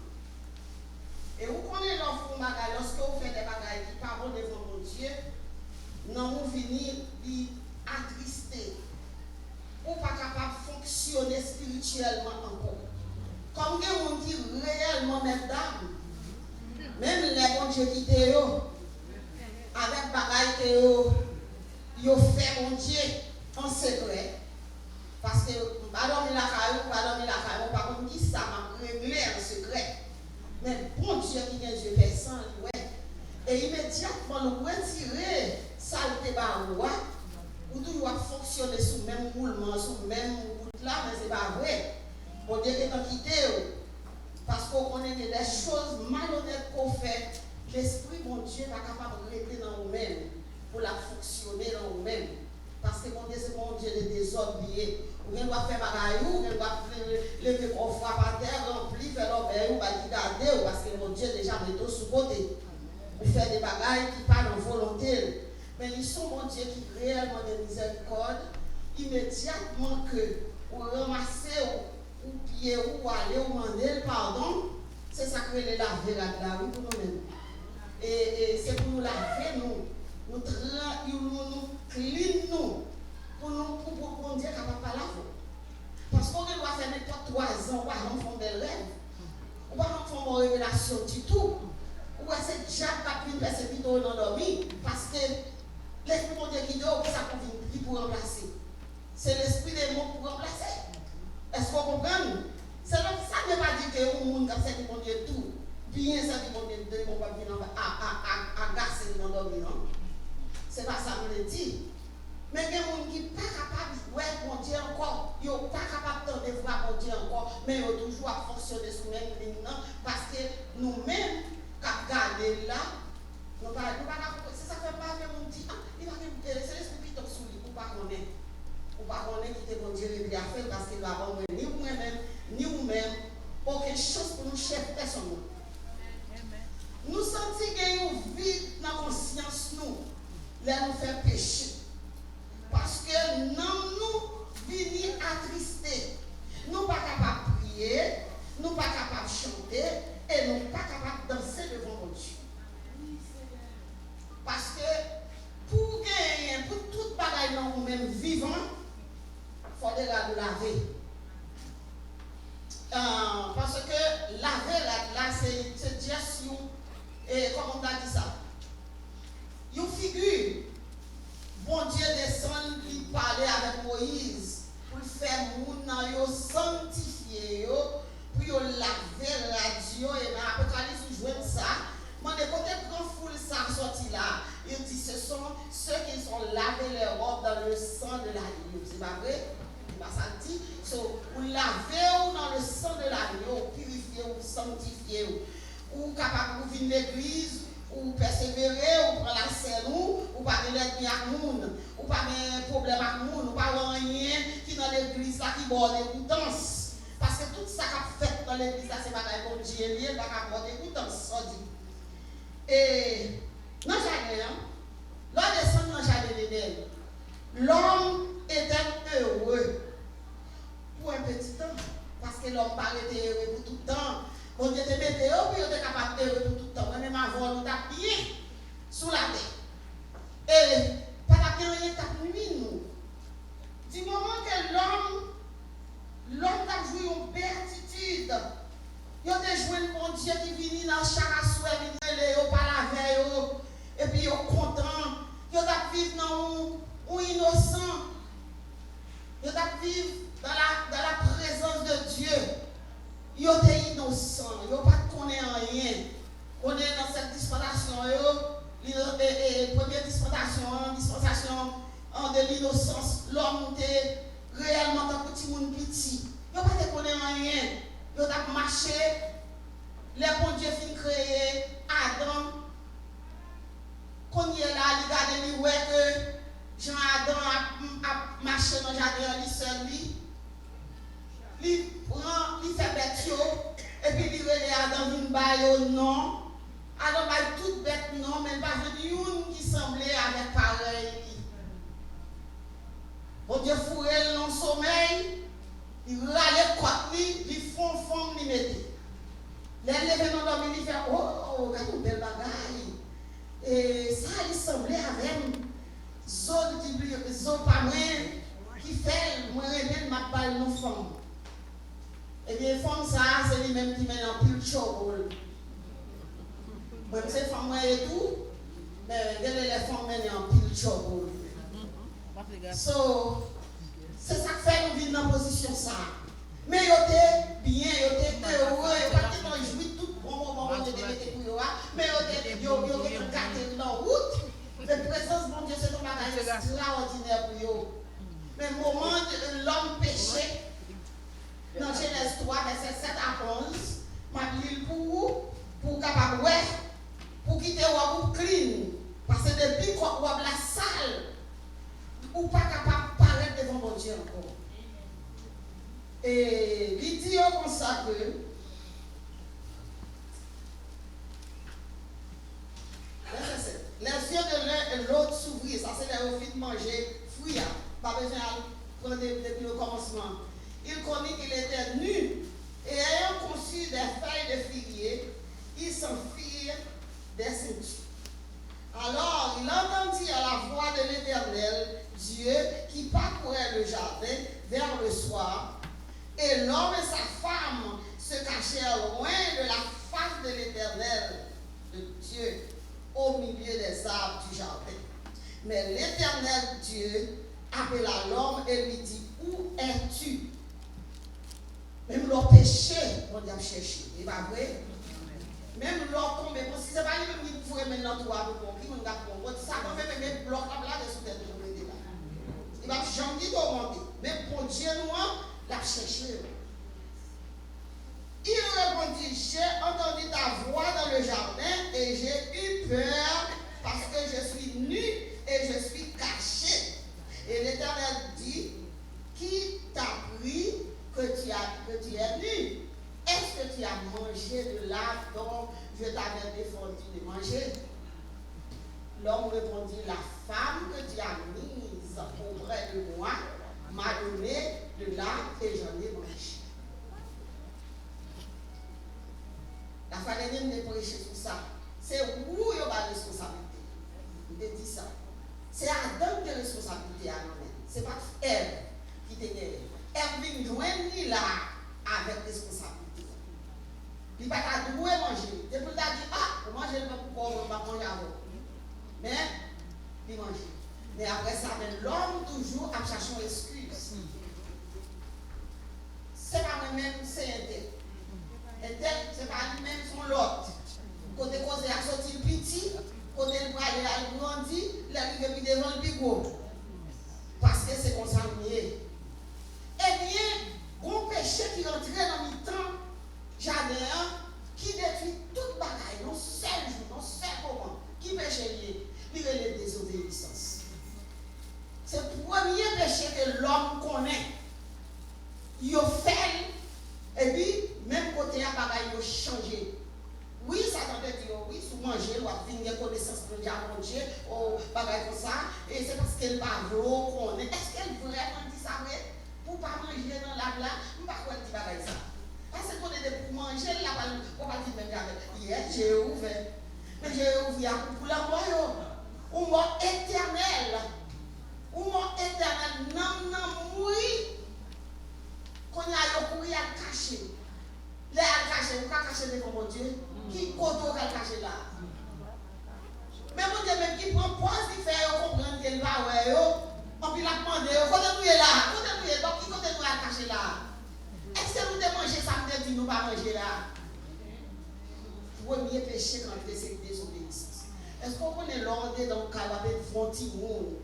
Speaker 5: Et vous connaissez l'enfant bagaille, lorsque vous faites des bagailles qui parlent devant mon Dieu, non, vous venez attristé. Ou pas capable de fonctionner spirituellement encore. Comme des gens qui réellement mettent d'âme. Même les bons Dieu qui étaient avec bagaille que yo fait mon Dieu en secret. Parce que pas dormir la caillou, pas comme qui ça m'a réglé en secret. Mais bon Dieu qui vient Dieu personne, ouais. Et immédiatement nous retirer ça le débat ou toujours fonctionner sous le même roulement, sous le même route là, mais c'est pas vrai. Bon Dieu est en quitté parce qu'on connaît des choses malhonnêtes qu'on fait. L'esprit, mon Dieu, n'est pas capable de rester dans nous-mêmes pour la fonctionner dans nous-mêmes. Parce que mon Dieu, c'est mon Dieu de désordre lié. Ou bien doit faire bagaille, ou bien doit lever qu'on frappe par terre, remplir, faire l'obéir, ou bien garder, parce que mon Dieu déjà met tout sous côté. Ou faire des bagailles qui parlent en volonté. Mais ils sont mon Dieu qui réellement de miséricorde. Immédiatement que vous ramassez, ou pied, ou aller, ou demander le pardon, c'est ça que les laver là, oui, pour nous-mêmes. Et c'est pour nous laver, nous clean nous, pour nous dire qu'on ne va pas laver. Parce qu'on doit faire n'importe 3 ans, on va faire des rêves, on va faire une révélation du tout. Ou c'est déjà pas une personne qui doit endormir, parce que l'esprit de Dieu qui dort, ça qui pour remplacer. C'est l'esprit des mots pour remplacer. Est-ce qu'on comprend? Ça ne veut pas dire que le monde qui sait Dieu tout, bien ça qui mon Dieu, ne va pas venir agacer le monde, non? C'est pas ça que je dis. Mais il y a des gens qui ne sont pas capables de voir mon Dieu encore. Ils ne sont pas capables de voir mon Dieu encore. Mais ils ont toujours à fonctionner sous la même ligne. Parce que nous-mêmes, quand on regarde là, nous ne pouvons pas. C'est ça que pas que mon dit. C'est l'esprit qui tombe sous lui. Ou pas qu'on est. Ou pas qu'on est qui est mon Dieu et bien fait. Parce que nous avons ni vous-même, ni vous-même, aucune chose pour nous chef personne. Nous sentons qu'il y a une vide dans la conscience, nous. Là, nous faisons péché. Parce que nous venons attristés. Nous ne sommes pas capables de prier, nous ne sommes pas capables de chanter et nous ne sommes pas capables de danser devant mon Dieu. Parce que pour gagner, pour toute bagaille dans nous-mêmes vivants, il faudra nous laver. Parce que gens yo sanctifié yo pour yo laver radio et dans Apocalypse vous jouez ça. Moi de côté grand foule ça sorti là. Il dit ce sont ceux qui sont lavés les robes dans le sang de l'agneau. C'est pas vrai? C'est pas ça dit. So, ou lavez dans le sang de l'agneau, purifier ou sanctifier ou capable de venir l'église ou persévérer ou prendre la scène ou pas de l'aide bien à monde ou pas de problème à monde ou pas rien qui dans l'église là qui borde écoutance parce que tout ça qu'a fait dans l'église là c'est pas bon Dieu lié pas borde écoutance ça dit. Et dans le jardin, l'on descend dans le jardin d'Éden. L'homme était heureux pour un petit temps. Parce que l'homme pas été heureux pour tout le temps. Bon Dieu te mettait heureux, puis il était capable d'être heureux pour tout le temps. Même avant, nous t'a bien sous la terre. Et pas ta bien rien t'a nuit nous. Du moment que l'homme t'a joué une béatitude. Il a joué un bon Dieu qui vient dans chaque soir, il vient par la veille, et puis il est content. Il a vivre dans un innocent. Il a vivre dans la présence de Dieu. Il est innocent. Il n'a pas de connaître rien. On est dans cette dispensation. Première dispensation de l'innocence. L'homme était réellement un petit monde petit. Il n'a pas de connaître rien. Il a marché, les bons dieux fin créé Adam. Quand il est là, il regarde, il voit que Jean-Adam a marché dans le jardin, il seul, il prend, il fait bête, et puis il relève Adam, il baille non. Adam baille toute bête non, mais il va venir une qui semblait avec pareil. Bon Dieu fourré dans le sommeil. Il râle quoi il font forme, il mette. Les lèvres dans l'homme, il fait oh, regarde une belle bagaille. Et ça, il semblait avec zone pas moi qui fait, moi, je m'a parlé nos femmes. Eh bien, femme, ça, c'est lui-même qui met en pile chobol. Moi, c'est femme, moi et tout, mais les femmes mettent en pile chobol. So, c'est ça qui fait nous vivre dans la position ça. Mais il était bien, il était heureux, il pas tellement joué tout bon moment où il était pour eux, mais il était gâté dans la route. La présence de Dieu, c'est un bagage extraordinaire pour eux. Mais au moment où l'homme péché, dans Genèse 3, verset 7 à 11, je lis pour capable pour quitter ou clean. Parce que depuis qu'on voit la salle, ou pas capable de parler devant mon Dieu encore. Et il dit comme ça que les yeux de l'un et l'autre s'ouvrirent. Ça c'est leur envie de manger fruits. Pas besoin de prendre depuis le commencement. Il connut qu'il était nu et ayant conçu des feuilles de figuier, ils s'enfuirent des ceintures. Alors il entendit à la voix de l'Éternel Dieu qui parcourait le jardin vers le soir, et l'homme et sa femme se cachèrent loin de la face de l'Éternel, de Dieu, au milieu des arbres du jardin. Mais l'Éternel Dieu appela l'homme et lui dit, où es-tu? Même leur péché, on doit chercher, c'est pas vrai? Même leur tombe, si ce n'est pas lui qui pourrait maintenant toi, qui nous a pour ça, quand même, bloc là, de sous tête de là. Il va jamais augmenter. Mais pour Dieu, nous, l'a cherché. Il répondit, j'ai entendu ta voix dans le jardin et j'ai eu peur parce que je suis nu et je suis caché. Et l'Éternel dit, qui t'a pris que tu es nu? Est-ce que tu as mangé de l'arbre dont je t'avais défendu de manger? L'homme répondit, la femme que tu as mise auprès de moi m'a donné de l'arbre et j'en ai mangé. La famille de prêcher sur ça. C'est où il y a la responsabilité. Il dit ça. C'est Adam qui a la responsabilité à nous. Ce n'est pas elle qui t'a gagné. Elle vient joindre là avec responsabilité. Il va pas doué manger. Depuis qu'il a dit, ah, pour manger, je ne vais pas manger avant. Mais, il mange. Mais après ça, l'homme toujours a cherché une excuse. yo fait, et puis, même côté à bagaille, yo changé. Oui, ça t'entend dire, oui, sous manger, ou à venir connaissance pour dire manger, ou bagaille comme ça, et c'est parce qu'elle va qu'on est. Est-ce qu'elle vraiment dit ça, oui? Pour pas manger dans la là, on va pas dire bagaille ça. Parce qu'on est pour manger, là, on va dire même hier, j'ai ouvert. Mais j'ai ouvert pour la mort, ou mort éternel. Ou mort éternel, non, oui. Qu'on y a eu pour y aller cacher. Les cacher, vous pouvez cacher devant mon Dieu. Qui côté va cacher là? Mais mon Dieu, même qui prend pause, qui fait comprendre qu'elle va, ouais, on peut la demander, côté nous est là, côté nous est, donc qui côté nous est caché là? Est-ce que nous devons manger ça, nous devons pas manger là? Premier péché quand c'est désobéissance. Est-ce qu'on connaît l'ordre dans le cadre avec Fontimou?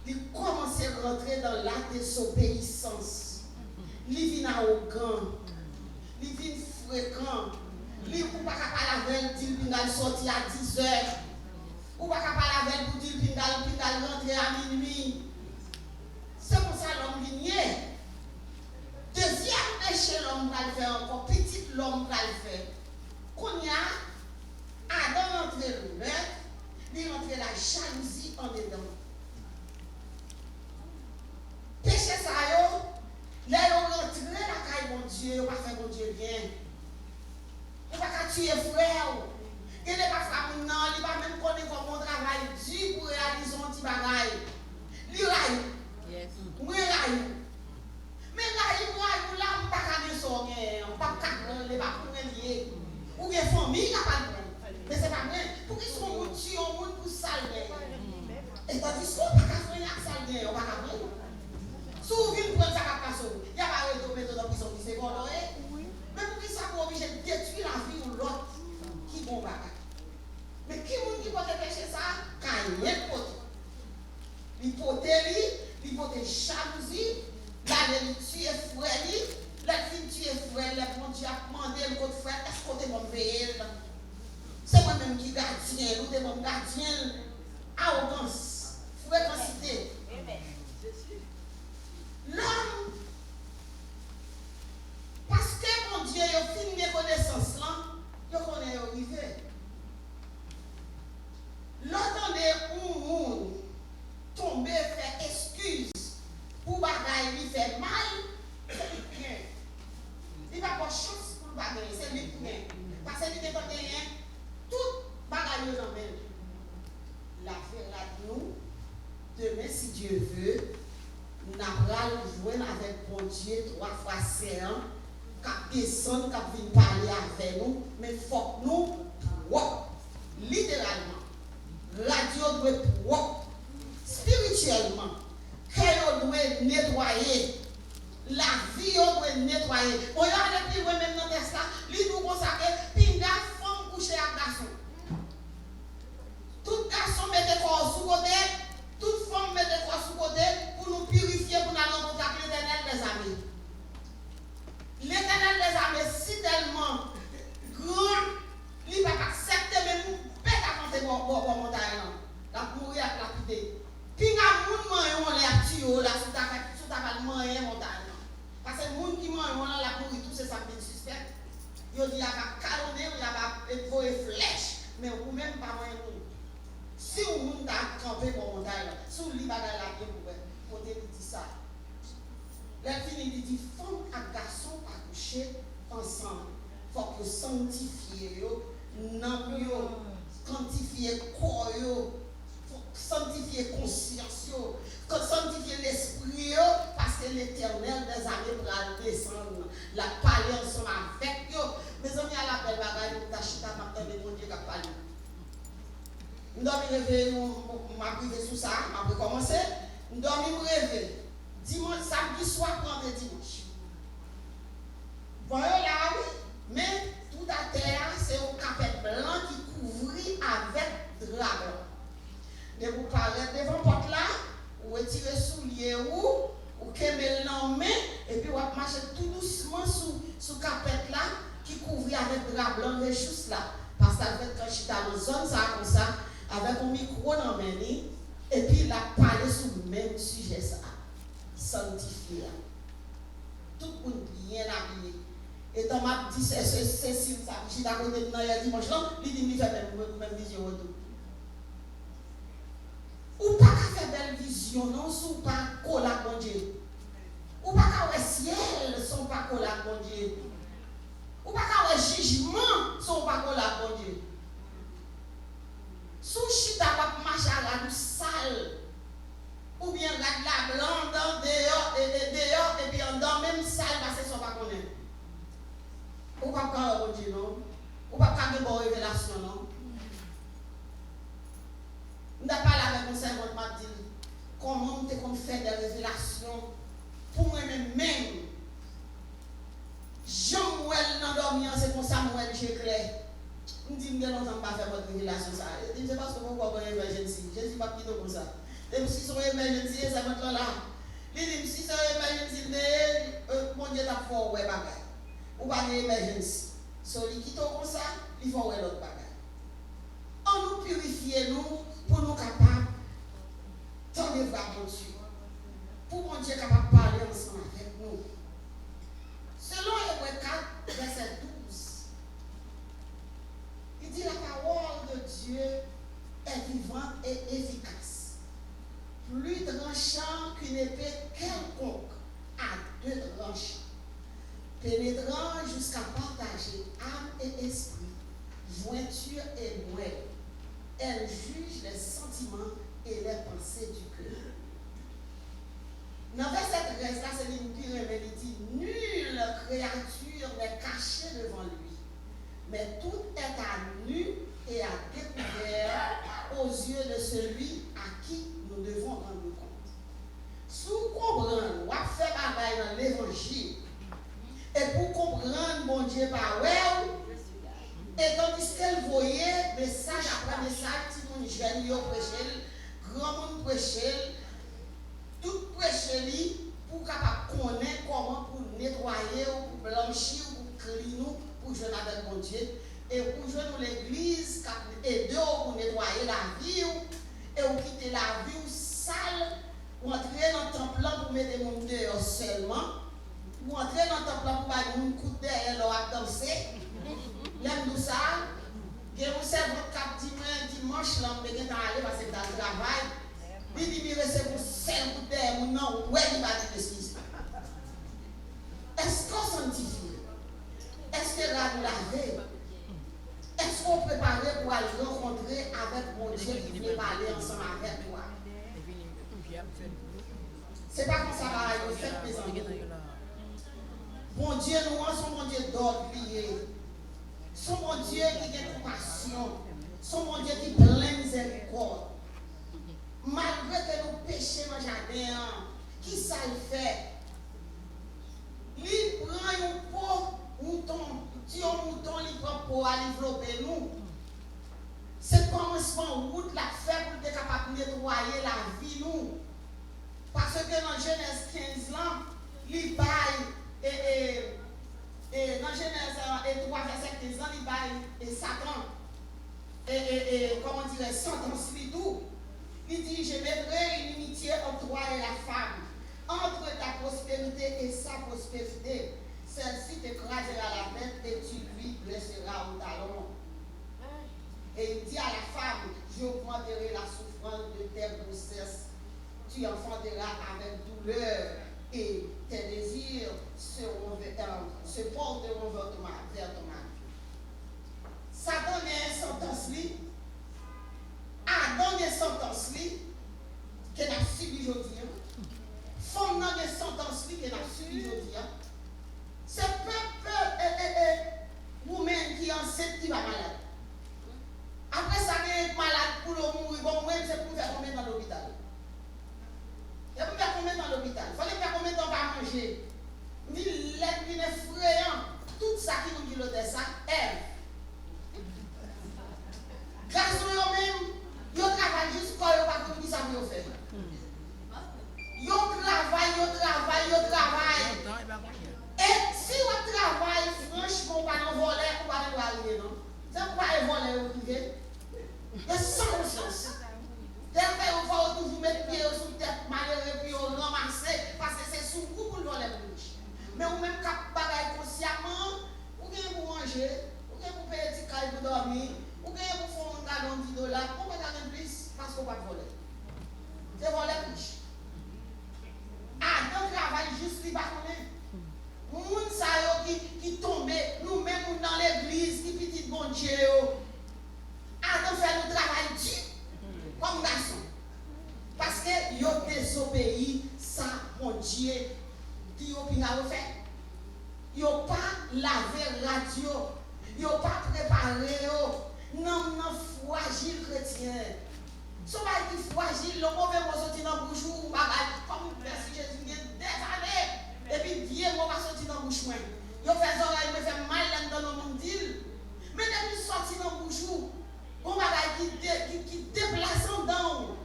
Speaker 5: Il commence à rentrer dans la désobéissance. Il vient arrogant. Il vient fréquent. Il ne peut pas parler avec lui, il va sortir à 10 heures. Il ne peut pas parler avec lui, il va rentrer à minuit. C'est pour ça que l'homme vient. Deuxième péché, l'homme va le faire encore. Petit l'homme va le faire. Qu'on y a, Adam rentre le meurtre, il rentre la jalousie en dedans. Péché ça, là, on rentre la caille, mon Dieu, on va faire mon Dieu bien. On va pas tuer frère. Il n'est pas frère, non, il va même connaître comment on travaille dur pour réaliser un petit bagage. Il raille. Oui, raille. Mais raille, là, on ne peut pas faire ça, on ne peut pas faire lier. Ou bien famille, il n'y a pas de problème. Mais ce n'est pas vrai. Pour qu'ils soient tués, on monde pour salver. Et tandis qu'on ne peut pas faire salver, on ne peut pas faire. Si vous voulez prendre ça à passer, il n'y a pas de méthode de prison qui s'est condamné. Mais pour qu'ils soient obligés de détruire la vie ou l'autre qui vont pas. Mais qui vous dit pour pécher ça? Quand il y a l'hypothèse, l'hypothèse jalousie, la tuer frère, la fille tuer frère, la bon Dieu a demandé le côté frère, est-ce qu'on est mon veille? C'est moi-même qui gardien, nous sommes gardien, arrogance, fréquencité. L'homme, parce que mon Dieu, il a fini mes connaissances là, il connaît arrivé. L'entendez où tomber, faire excuse pour bagaille, lui faire mal, c'est lui qui gagne. Il va avoir chance pour bagaille, c'est lui qui gagne. Parce que lui qui gagne, tout bagaille dans même. L'affaire là de nous, demain si Dieu veut, nous allons jouer avec bon Dieu 3 fois séant, qui descend, qui vient parler avec nous, mais il faut que nous propres, littéralement. Radio doit être propre, spirituellement. Cœur doit nettoyer. La vie doit être nettoyée. On y a des gens même dans le test là, ils nous consacrent, puis une femme coucher à garçon. Tout garçon mette corps sous côté, toute femme mette corps sous côté pour nous purifier, pour nous rencontrer l'éternel des armées. L'éternel des armées, si tellement grand, il ne va pas accepter, mais nous bête à monter pour montagne. La mourir à lapider. Puis il y a des gens qui ont l'air tués, là, sous ta montagne. Parce que les gens qui ont la mourir, tout c'est ça qui est suspect. Ils ont dit qu'il y a pas calonné, il y a pas une flèche, mais vous même pas moyen. Si vous avez campé pour montagne, si vous avez la vie pour dire ça. La fille dit femme et garçon accoucher ensemble. Il faut que sanctifier, quantifier corps, sanctifier conscience, sanctifier l'esprit, parce que l'éternel des années pour descendre, la parler ensemble avec eux. Mes amis, à la belle bagaille, nous t'achètons maintenant de mon Dieu qui a parlé. Nous devons rêver, m'a privé sous ça, m'a commencé. Nous devons rêver. Dimanche, samedi soir, prendre dimanche. Voyons là, oui, mais tout à terre, c'est un capet blanc qui couvrit avec drap blanc. De vous parler devant porte là, ou retirer soulier ou qu'elle en main, et puis vous marcher tout doucement sous capet là, qui couvrit avec drap blanc, les choses là. Parce que quand je suis dans la zone, ça comme ça, avec un micro dans la main, et puis il a parlé sur le même sujet ça. Sanctifié. Et dans ma dit c'est si ça j'ai à côté de nous dimanche là, il dit il fait même vision retour. Ou pas qu'à faire belle vision non, sous pas colla bon Dieu. Ou pas qu'à voir ciel sont pas colla bon Dieu. Ou pas qu'à voir jugement sont pas colla bon Dieu. Sous chita va marcher à la sale. Ou bien la blanc dans dehors et puis en dedans même salle parce que ça pas connaître. Ou pas quand on dit non. Ou pas quand de bonne révélation non. On n'a pas la même conseil on m'a dit comment on te fait des révélations pour moi-même même. Jean-Mouel dans dormir c'est comme ça moi j'ai clair. On dit que nous n'avons pas fait votre révélation ça. Je sais pas ce que vous comprenez emergency. Jésus pas quitter comme ça. Et si son emergency ça va là. Il dit si son emergency mon Dieu t'a fait ouais bagay. Ou pas d'emergency. So il quitte comme ça, il faut ouais l'autre bagay. On nous purifier nous pour nous capables tant de voir mon Dieu. Pour mon Dieu capable de parler ensemble avec nous. Selon Hébreux 4 verset 12. Il dit la parole de Dieu est vivante et efficace, plus tranchant qu'une épée quelconque à 2 tranchants, pénétrant jusqu'à partager âme et esprit, jointure et moelle. Elle juge les sentiments et les pensées du cœur. Dans verset 13, là, c'est une pire, il dit nulle créature n'est cachée devant lui, mais tout est à nu et à découvert aux yeux de celui à qui nous devons rendre compte. Sous comprendre, on fait bagaille dans l'évangile, et pour comprendre mon Dieu par ouais, et tandis qu'elle voyait message après message, si mon jeune yo prêché, grand monde prêché, tout prêché pour capable connaître comment pour nettoyer ou pour blanchir ou pour cleaner pour jouer avec mon Dieu et pour jouer dans l'église et aider pour nettoyer la vie et pour quitter la vie sale ou entrer dans le temple pour mettre les gens dehors seulement ou entrer dans le temple pour aller un coup de derrière leur danser. L'aime tout ça. Que vous savez votre cap dimanche là, vous devez aller parce que dans le travail. Il dit qu'il reste pour 5 coups de derrière ou non, ouais, il va dire excuse. Est-ce qu'on sanctifie? Est-ce que là nous laver? Est-ce qu'on prépare pour aller rencontrer avec mon Dieu qui veut parler ensemble avec toi? C'est pas comme ça que vous faites, mes amis. Bon Dieu, nous sommes mon Dieu d'ordre lié. Son mon Dieu qui a compassion. Son mon Dieu qui plein de miséricorde. Malgré que nous péchons dans le jardin, qui ça le fait? Il prend un pot, mouton, petit mouton, il prend pour aller développer nous. C'est commencement route la fait pour être capable de nettoyer la vie nous. Parce que dans Genèse 15 ans, il baille et dans Genèse 3 verset 15 ans, il baille et Satan comment dire sentence lui tout. Il dit je mettrai une inimitié entre toi et la femme, entre ta prospérité et sa prospérité. Celle-ci t'écrasera la tête et tu lui blesseras au talon. Et il dit à la femme, j'augmenterai la souffrance de tes grossesses. Tu enfanteras avec douleur et tes désirs se porteront vers ton mari. Satan a une sentence lui. Adam a une sentence lui qu'elle a subi aujourd'hui. Femme a une sentence lui qu'elle a subi aujourd'hui. C'est peuple woman qui est enceinte qui va malade. Après ça, il est malade pour le mourir. Bon, moi, c'est pour faire combien dans l'hôpital? Il y a pour faire combien dans l'hôpital? Il fallait faire combien de temps pour manger? Il dit, l'être effrayant. Tout ça qui nous dit l'autre, ça, elle. Garçon eux-mêmes, ils travaillent jusqu'à ce qu'on ne ça mieux faire. Ils travaillent. Et si on travaille, franchement, on va pas voler, on va pas arriver, non? C'est pourquoi ils volent au privé. Il y a sans conscience. D'ailleurs, il faut toujours mettre pied sous tête, malheureux, puis on ramasser, parce que c'est sous coup pour le voler. Mais on même cap bagaille consciemment, shopping à refaire. Ils n'ont pas lavé radio. Ils n'ont pas préparé. Non, non, fragile chrétien. Si on va dire fragile, le mauvais mot sorti dans le bouche, comme merci Jésus, il y a des années. Et puis, bien, on va sortir dans le bouche. Ils ont fait oreilles, ils fait mal dans le monde. Mais depuis sorti dans le bouche, on va qui déplace en dedans.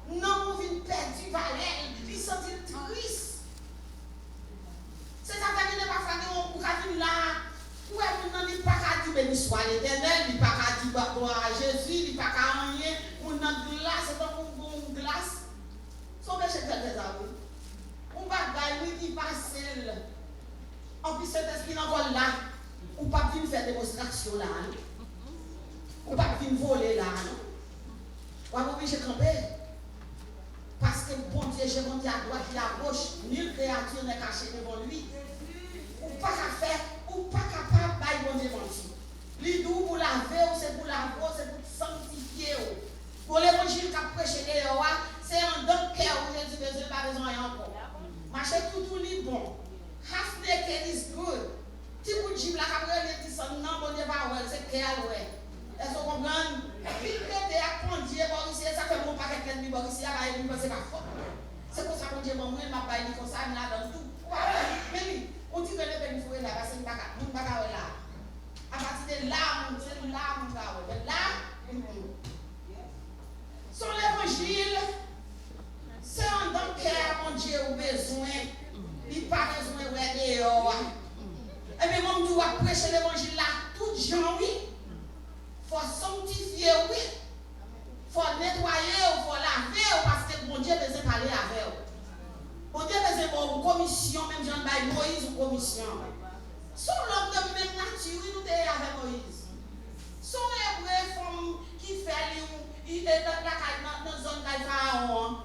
Speaker 5: Non, on vient perdre valeur. Ils sont tristes. C'est ça qui n'est pas fait, on va là. Où est-ce qu'il n'y a pas qu'à dire béni soit l'Éternel, il n'y a pas qu'à dire gloire à Jésus, il n'y a pas qu'à rien, on a glace, c'est un bon glace. Son péché fait des amis. On va gagner qui passe. En plus, cet esprit encore là, on ne peut pas venir faire démonstration là. On ne peut pas venir voler là. On va obligé de camper. Parce que bon Dieu, je monte à droite et à gauche, nulle créature n'est cachée devant lui. Ou pas qu'à faire, ou pas capable de bon Dieu mentir. L'idou pour laver, c'est pour laver, c'est pour sanctifier. Pour l'évangile qu'a prêché, c'est un don cœur où Jésus n'a pas besoin encore. Marcher tout est bon. Half naked is good. Si vous dites la caméra, il dit ça, non, bon Dieu, c'est cœur, ouais. Est-ce que vous comprenez? Puis, il a conduit, ça fait mon paquet de bon ici, c'est pas fort. C'est pour ça que Dieu m'a dit, m'a pas dit comme ça, là, dans tout. Mais on dit que les bénis fouillent là, parce que nous ne pouvons pas là. À partir de là, on dit là, on va là. Sur l'évangile, c'est un don cœur, mon Dieu, au besoin. Il n'y a pas besoin de dehors. Et bien, moi, je dois prêcher l'évangile là, tout gens, oui. Il faut sanctifier, oui. Il faut nettoyer, il faut laver, parce que mon Dieu besoin de parler avec vous. Mon Dieu besoin de commission, même Jean Baye Moïse ou commission. Son l'homme de même nature, nous sommes avec Moïse. Son hébreu femme qui fait il est dans la zone de Pharaon.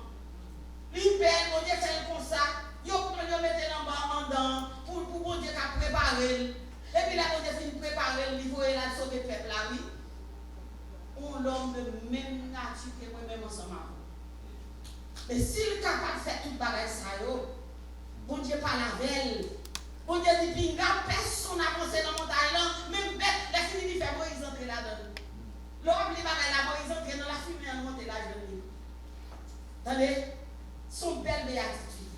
Speaker 5: Il perd, mon Dieu fait comme ça. Il met en dedans pour mon Dieu qui préparer. Et puis là, mon Dieu finit préparer le niveau et la sauver le peuple là, oui. On l'homme de même nature que moi-même ensemble. Mais s'il est capable de faire tout le bagage, ça, bon Dieu pas la veille. Bon Dieu dit, pinga, personne n'a avancé dans mon montagne, même bête, la fille dit, fait Moïse entrer là-dedans. L'homme dit, la Moïse entrer dans la fumée, elle monte là-dedans. Attendez, son belle béatitude.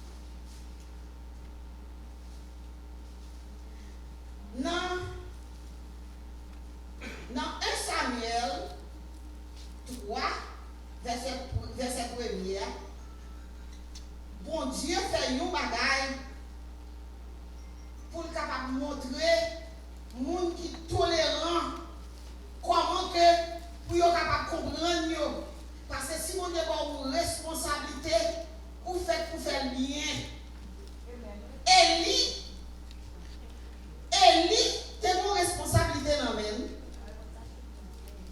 Speaker 5: Non, 1 Samuel 3, verset 1er, bon Dieu fait un bagaille pour capable montrer monde qui tolérant comment que pour capable comprendre parce que si on a une responsabilité pour faire bien. Élie c'est mon responsabilité dans même.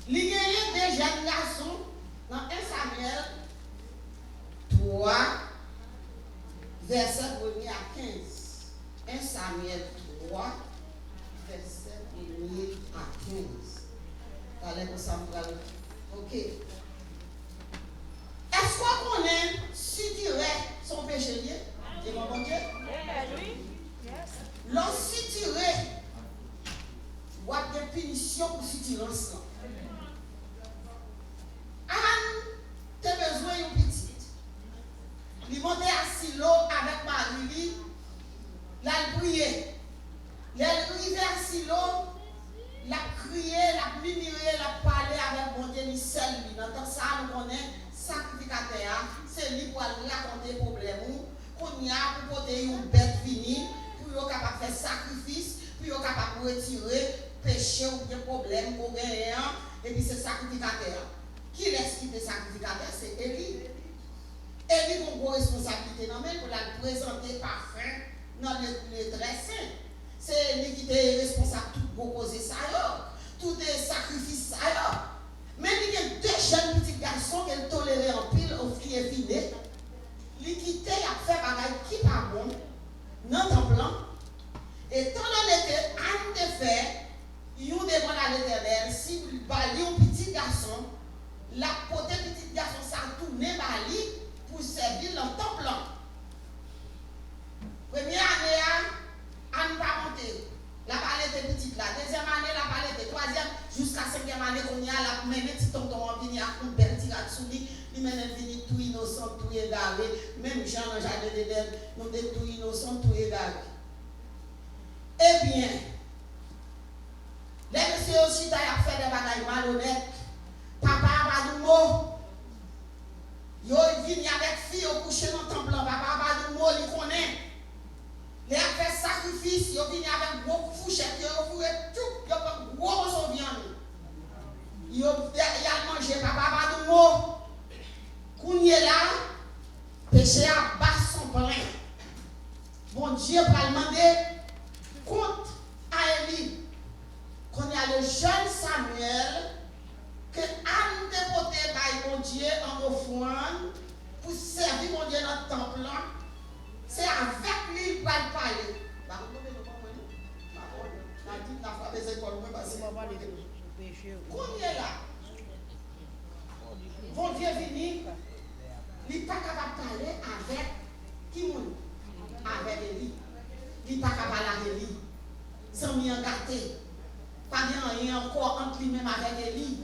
Speaker 5: Il y a des jeunes garçons dans 1 Samuel 3, verset 1er à 15. 1 Samuel 3, verset 1er à 15. Allez, pour ça, ok. Est-ce qu'on connaît si tirer son péché lié? C'est mon bon Dieu? Lorsqu'il tirer, il y a des punitions pour si tirer ensemble. Anne, tu as besoin d'une petite. Il montait à Silo avec Marie, là, il priait. Il arrivait à Silo, il a crié, il a murmuré, il a parlé avec mon Dieu, il seul. Dans ça, nous connaissons sacrificateur, c'est lui pour raconter les problèmes. Qu'on y a pour porter une bête finie, pour être capable de faire sacrifice, pour être capable de retirer péché ou bien problème qu'on gagne. Et puis c'est sacrificateur. Qui laisse quitter sacrificateur? C'est Élie. Élie a une grosse responsabilité dans pour la présenter parfum dans le très saint. C'est Élie qui est responsable de tout proposer ça, tout les sacrifices ça. Mais il y a deux jeunes petits garçons qui toléraient en pile au qui est vidé. Ils quittaient à faire bagaille qui pas bon dans le temple. Et tant donné que Anne te fait, ils ont demandé à l'Éternel si vous balayez un petit garçon, la côté petit garçon ça tourne bali pour servir dans le temple. Première année, à ne pas monter. La palette était petite là. Deuxième année, la palette était. Troisième, jusqu'à cinquième année, qu'on y a la mené petit tonton en vini à un bel tirat sous lui. Il mène vini tout innocent, tout égaré. Même Jean dans le jardin d'Éden, nous sommes tout innocent, tout égaré. Eh bien, les messieurs aussi, ils ont fait des bagailles malhonnêtes. Papa a pas de mots. Ils viennent avec fille au coucher dans le temple. Papa a pas de mots, ils connaissent. Ils ont fait sacrifice. Ils viennent avec gros fouchettes. Ils ont fait tout. Ils ont fait gros viande. Ils ont mangé. Papa a pas de mots. Quand il est là, péché à bas son plein. Bon Dieu va demander compte à Élie. Quand il y a le jeune Samuel, que Anne dépoté par mon Dieu en offrande pour servir mon Dieu dans le temple, c'est avec lui qu'il va parler. Quand il est là, mon Dieu venu, il n'est pas capable de parler avec qui moun? Avec Élie. Il n'est pas capable de parler avec Élie. Sans m'y engager. Pas rien encore entre lui-même avec Élie.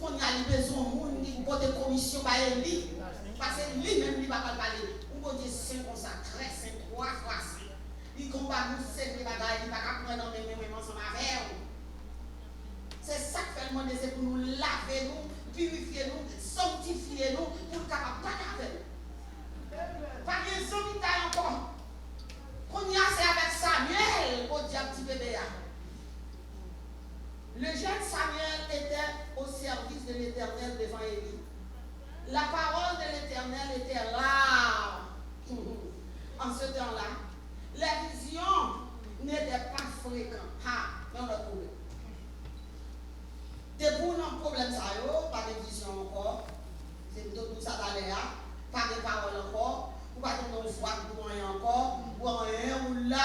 Speaker 5: Qu'on y a besoin de monde qui peut de commission par Élie. Parce que lui-même, il ne va pas parler. On peut dire saint comme ça, très saint, 3 fois saint. Il combat nous, c'est les bagailles, il ne va pas prendre dans les mêmes ensemble avec nous. C'est ça que fait le monde, c'est pour nous laver, nous, purifier nous, sanctifier nous, pour être capable de parler avec nous. Pas de zombies encore. Qu'on y a, c'est avec Samuel, au diable petit bébé. Le jeune Samuel était au service de l'Éternel devant Élie. La parole de l'Éternel était rare. En ce temps-là, les visions n'étaient pas fréquentes. Dans le problème. Depuis un problème, ça y est, pas de vision encore. C'est tout ça d'aller là. Pas de parole encore. Ou pas de non foi pour rien encore. Ou rien, ou là,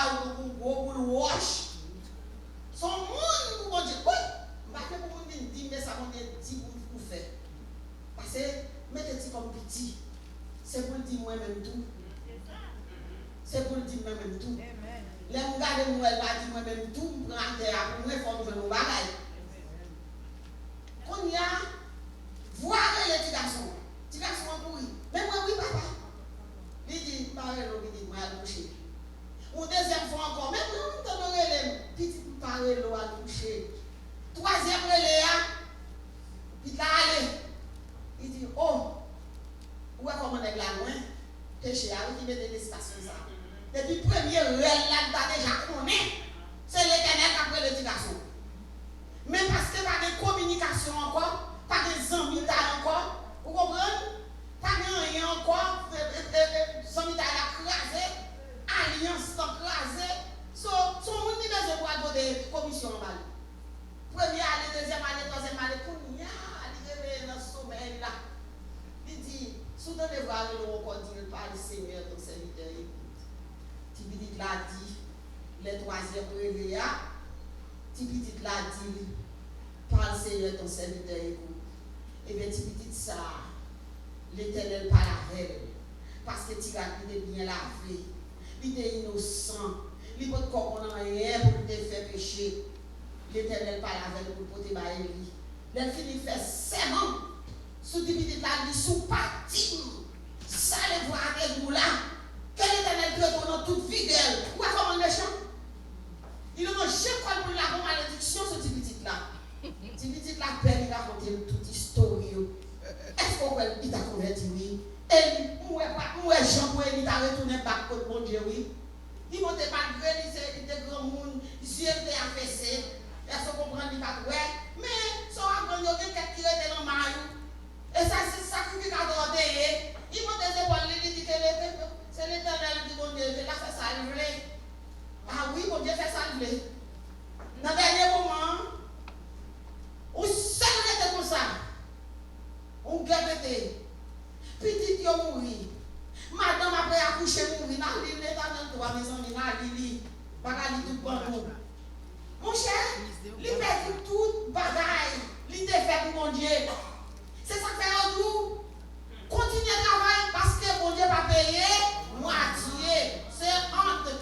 Speaker 5: ou le wash. Son monde, vous dire, oui, parce que vous me dites, mais ça va dire pour faire. Parce que, mettez-vous comme petit. C'est pour le dire moi-même tout. C'est pour le dire moi-même tout. Les gens regardent moi, elle va dire moi-même tout, pour rentrer à pour moi, il faut que je nous bagaille. Qu'on y a, voir les petits garçons pourris. Mais moi, oui, papa. Il dit, parlez-le, il dit, moi, à coucher. Ou deuxième fois encore, même nous, nous avons les petits parlez-le à coucher. Troisième relais, il a allé. Il dit, oh, où est-ce qu'on est là loin? Péché, qui met des stations ça. Depuis le premier relais, là, tu as déjà connu. C'est l'Éternel qui a pris le petit garçon. Mais parce que pas de communication encore, pas de amis encore, vous comprenez? Pas de rien encore, amis crasé, alliance crasé. Son monde qui besoin pour avoir des commissions en bas. Première année, deuxième année, troisième année, pour nous, il est dans ce sommeil là. Il dit, sous le devoir, il encore dit, par le Seigneur, ton serviteur, écoute. Tipitit l'a dit, les troisième réveil, Tipitit l'a dit, par le Seigneur, ton serviteur, écoute. Et bien, Tipitit ça, l'Éternel parle avec elle. Parce que Tipitit était bien lavé, il était innocent. Il ne peut pas comprendre rien pour te faire pécher. L'Éternel parle avec nous pour te bailler. Les filles fait serment. Sous Tipitit là, il sous parti. Ça les voit avec nous là. Que l'Éternel peut donner toute fidèle. Où est comment le chant? Il ne mange pas pour la bonne malédiction sur Tipitit là. Tipitit là, Père, il a raconté toute histoire. Est-ce qu'on peut il t'a converti, oui? Et moi, Jean, il t'a retourné par contre, mon Dieu, oui. Il m'a dit, malgré il était grand monde, il était affaissé. Est-ce qu'on comprend, il pas ouais. Mais, son grand, il y a quelqu'un qui était dans le maillot. Et ça, c'est sacrificateur d'aider. Il m'a dit, il dit que c'est l'Éternel qui bon Dieu, il a fait ça, il voulait. Ah oui, bon Dieu fait ça, il voulait. Dans le dernier moment, on seul était comme ça. On gardait. Petit, il a mouru. Madame après accoucher, mourir. N'a pas l'éternel, toi, mes amis, n'a pas tout pour nous. Mon cher, il fait tout bagaille. Il te fait pour mon Dieu. C'est ça que fait en nous. Continuez à travailler parce que mon Dieu va payer moitié. C'est entre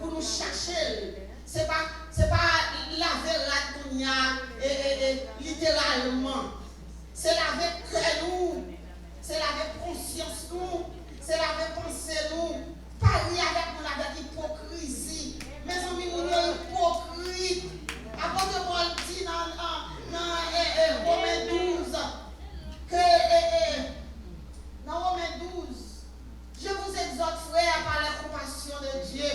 Speaker 5: pour nous chercher. C'est pas la vérité qu'on y a littéralement. C'est la vérité nous. C'est la vraie conscience nous. C'est la vraie pensée nous. Parler avec nous avec hypocrisie. Mes amis, nous sommes hypocrites. Apôtre Paul dit dans Romains 12 que dans Romains 12, je vous exhorte, frères, par la compassion de Dieu,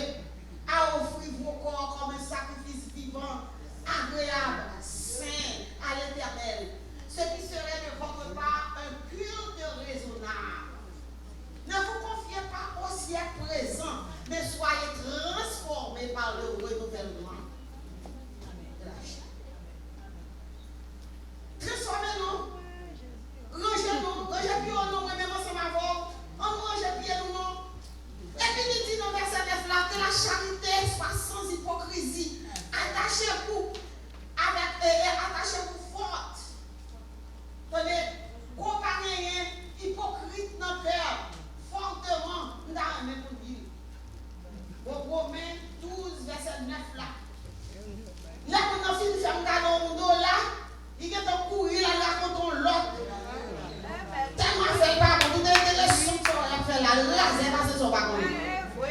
Speaker 5: à offrir vos corps comme un sacrifice vivant, agréable, saint à l'Éternel. Ce qui serait de votre part un culte raisonnable. Ne vous confiez pas au siècle présent, mais soyez transformés par le renouvellement de la chair. Transformez-nous. Rangez-nous. Rangez-nous, nous, même ensemble avec vous. On range pied nous, non. Et puis il dit dans verset 9 là, que la charité soit sans hypocrisie. Attachez-vous forte. Tenez, compagnie hypocrite dans le cœur, fortement, nous avons même pour dire. Romains 12, verset 9 là. Là, quand on finit de faire un cadeau là, il y a un courir là, quand on l'autre. Tellement fait pas, vous avez des leçons qui ont fait là, là, c'est pas ce qu'on va connaître.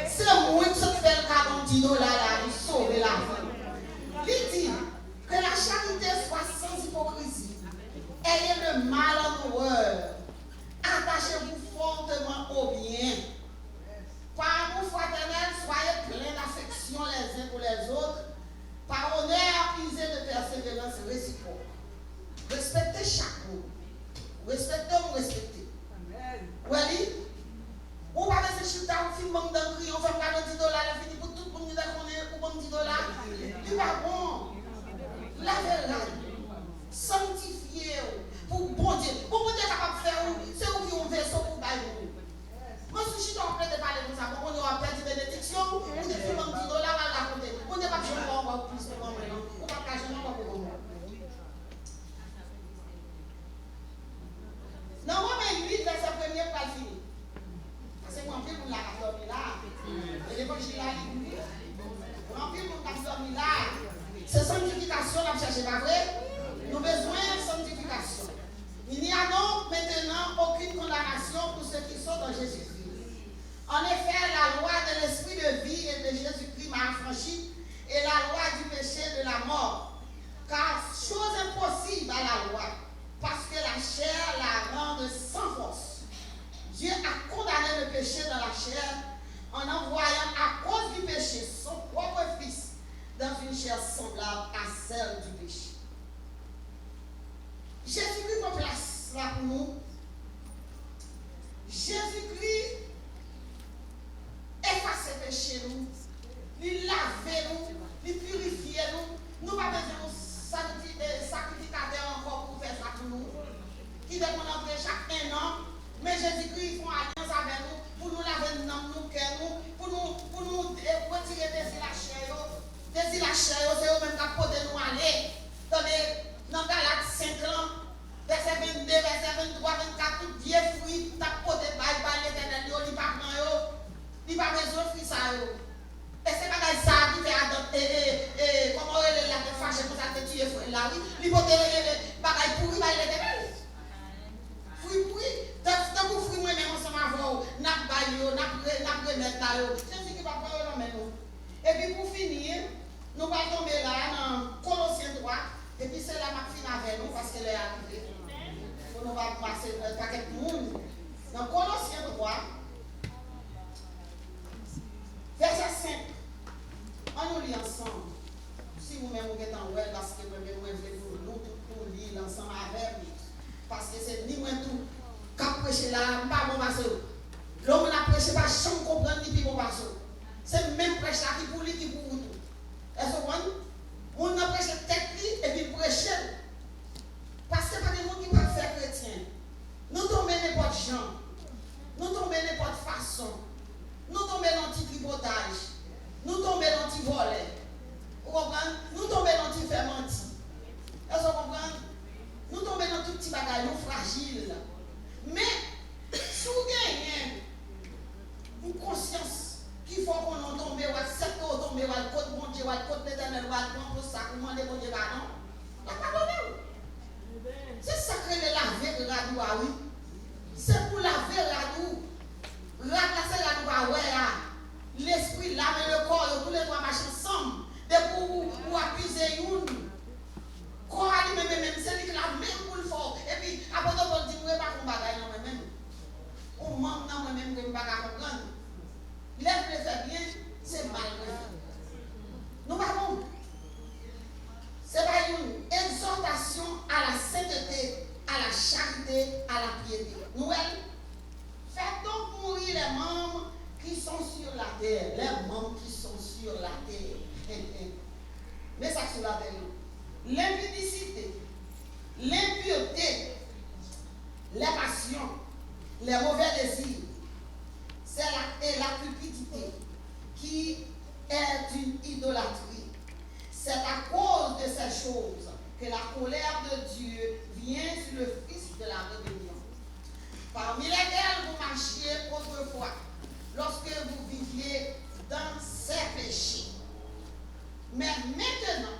Speaker 5: C'est moi qui fait le cadeau $10 là, il sauve la vie. Il dit que la charité soit sans hypocrisie. Ayez le mal en horreur. Attachez-vous fortement au bien. Par amour fraternel, soyez pleins d'affection les uns pour les autres. Par honneur, usez de persévérance réciproque. Respectez chaque mot. Respectez ou respectez. Oui. On va laisser chuter un film d'un cri, on fait un cadeau $10, il finit pour tout le monde dire qu'on est pour $10. Il va bon. La vérité. Sanctifiez pour bon Dieu. Pour bon Dieu capable de faire, c'est vous qui ont un vaisseau pour bailler. Moi, si je suis en train de parler comme ça, on aura perdu bénédiction, ou des films $10 à la côté. On n'est pas besoin de voir plus que moi maintenant. On va pas cacher moi pour moi. Dans Romains 8, verset 1er, pas fini. Parce que moi, je vous l'ai dormi là. Et l'évangile là, il dit, moi, je vous l'ai dormi là. C'est sanctification, là, vous cherchez, pas vrai? Nous avons besoin de sanctification. Il n'y a donc maintenant aucune condamnation pour ceux qui sont dans Jésus-Christ. En effet, la loi de l'esprit de vie et de Jésus-Christ m'a affranchi et la loi du péché et de la mort. Car chose impossible à la loi, parce que la chair la rend sans force. Dieu a condamné le péché dans la chair en envoyant à cause du péché son propre Fils dans une chair semblable à celle du péché. Jésus-Christ prend place là pour nous. Jésus-Christ efface le péché nous, il lave nous, il purifie nous. Nous n'avons pas besoin de sacrificateur encore pour faire ça pour nous. Qui dépend de chaque un an. Mais Jésus-Christ fait alliance avec nous pour nous laver nos cœurs, pour nous retirer des ilachères. Des ilachères, c'est eux-mêmes qui peuvent nous aller. Dans Galates 5 ans, verset 22, verset 23, 24, tout vieux fruit, t'as poté par l'Éternel, il n'y a pas besoin de fruit ça. Et c'est pas ça qui fait adopter, comment elle est là, qui fâche pour ça que tu es là, oui. Il faut te bagaille pourri par l'Éternel. Fruit pourri, tant que fruit moi-même ensemble avec vous, n'a pas remettre là. C'est ce qui va pas dans nous. Et puis pour finir, nous allons tomber là dans Colossiens 3. Et puis c'est là que je finis avec nous parce qu'elle est arrivée. Nous allons passer un paquet de monde. Dans Colossiens 3, verset 5. On nous lit ensemble. Si vous-même vous êtes en web, parce que vous-même nous pour lire ensemble avec nous. Parce que c'est ni moi tout. Quand prêcher là, pas bon parce que l'homme n'a prêché pas, sans comprendre ni bon parce que c'est le même prêche là qui pour lui, qui pour vous tout. Est-ce que vous comprenez? On a prêché tête et puis prêcher. Parce que pas des gens qui peuvent faire chrétien. Nous tombons n'importe gens. Nous tombons n'importe façon. Nous tombons dans petit tripotage. Nous tombons dans petit volet. Vous comprenez? Nous tombons dans petit faire mentir. Est-ce que vous comprenez? Nous tombons dans tout petit bagage, nous fragiles. Mais, si vous gagnez une conscience qu'il faut qu'on tombe ou accepte qu'on tombe droite, côté l'éternel droite, pour ça, comment demander mon pardon? La pardonner. C'est ça que les laver de radou, ah oui. C'est pour laver radou. Radou, c'est radou, ah ouais. L'esprit lave le corps, tous les trois marchent ensemble. De pour accuser une. Corps même, c'est lui qui lave même pour le fort. Et puis, après, on dit, vous ne pouvez pas combattre moi-même. On manque dans moi-même que je ne peux pas comprendre. L'être le fait bien, c'est mal fait. Nous parlons. C'est pas une exhortation à la sainteté, à la charité, à la piété. Nouvelle. Faites donc mourir les membres qui sont sur la terre. Les membres qui sont sur la terre. Mais ça sur la terre. L'impudicité, l'impureté, les passions, les mauvais désirs, et la cupidité qui est une idolâtrie. C'est à cause de ces choses que la colère de Dieu vient sur le fils de la rébellion. Parmi lesquels vous marchiez autrefois, lorsque vous viviez dans ces péchés. Mais maintenant,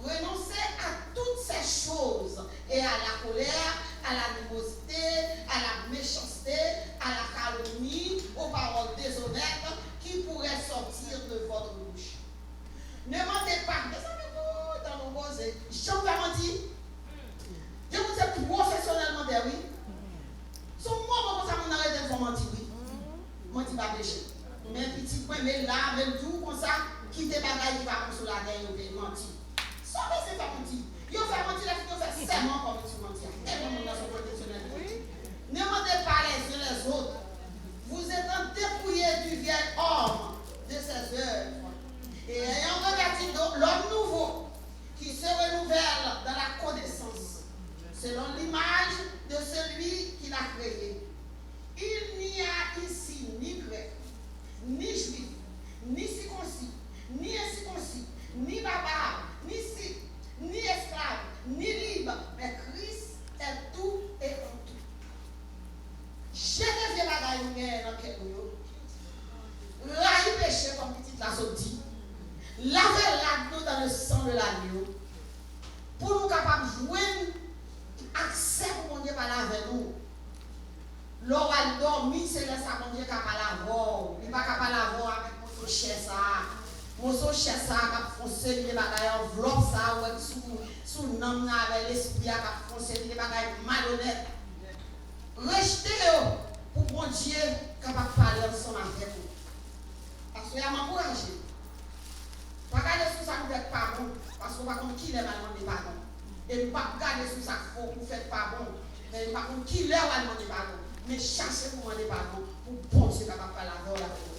Speaker 5: renoncez à toutes ces choses et à la colère, à l'animosité, à la méchanceté, à la calomnie, aux paroles déshonnêtes qui pourraient sortir de votre bouche. Ne mentez pas. Mais ça fait tout dans nos causes. Je vous ai menti. Je vous ai professionnellement dit oui. Son mot comme ça, on arrête de mentir, oui. Mentir pas péché. Mais petit point, mais là, même tout comme ça, quitter bagaille qui va sur la terre, il mentir. Ça, c'est pas mentir. Il fait mentir, il fait serment comme tu mentir. Tellement dans son professionnel. Ne mentez pas les uns les autres. Vous êtes dépouillés du vieil homme de ses œuvres. Et ayant revêtu l'homme nouveau qui se renouvelle dans la connaissance, selon l'image de celui qui l'a créé. Il n'y a ici ni grec, ni juif, ni circoncis, ni incirconcis, ni barbare, ni scythe, ni esclave, ni libre, mais Christ est tout et en tout. J'ai des vieux bagailles dans quel lieu. Raï péché comme petite la sortie. Lavez l'agneau dans le sang de l'agneau. Pour nous capables de jouer accès pour mon Dieu par laver nous. L'or a dormi, c'est là ça mon Dieu qui a pas laver. Il n'est pas capable de laver avec mon cher ça. Mon cher ça qui a foncé les bagailles enveloppe ça ou sous nom avec l'esprit qui a foncé les bagailles malhonnêtes. Rejetez-le pour mon Dieu capable de parler ensemble avec vous. Parce qu'il a m'encouragé. Pas regarder sur ça vous faites pas bon, parce qu'on va comme qui les mal demander pardon. Et pas regarder sur ça faux vous faites pas bon, mais pas comme qui les mal demander pardon. Mais cherchez pour demander pardon pour bon Dieu capable de parler avec vous.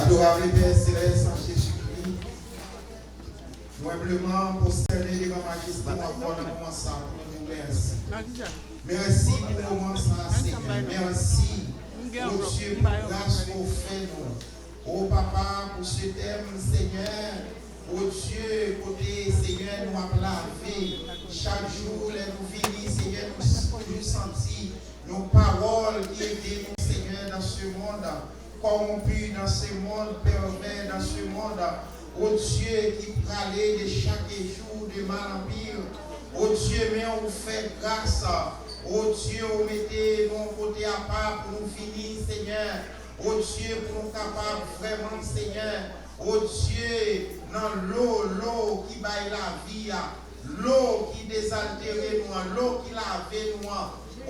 Speaker 6: Adorable Père Céleste en Jésus-Christ, nous simplement pour servir devant majesté avant de commencer pour nous merci. Merci pour le moment ça, Seigneur. Merci, oh Dieu, pour la grâce qu'on fait nous. Oh Papa, pour ce thème, Seigneur. Oh Dieu, côté Seigneur, nous avons lavé. Chaque jour, nous venons, Seigneur, nous sentir nos paroles qui aident nous, Seigneur, dans ce monde. corrompus dans ce monde pervers, dans ce monde, oh Dieu, qui pralait de chaque jour de mal en pire. Oh Dieu, mais on vous fait grâce. Oh Dieu, on mettez mon côté à part pour nous finir, Seigneur. Oh Dieu, pour nous capables vraiment, Seigneur. Oh Dieu, dans l'eau qui baille la vie, l'eau qui désaltère nous, l'eau qui lave nous.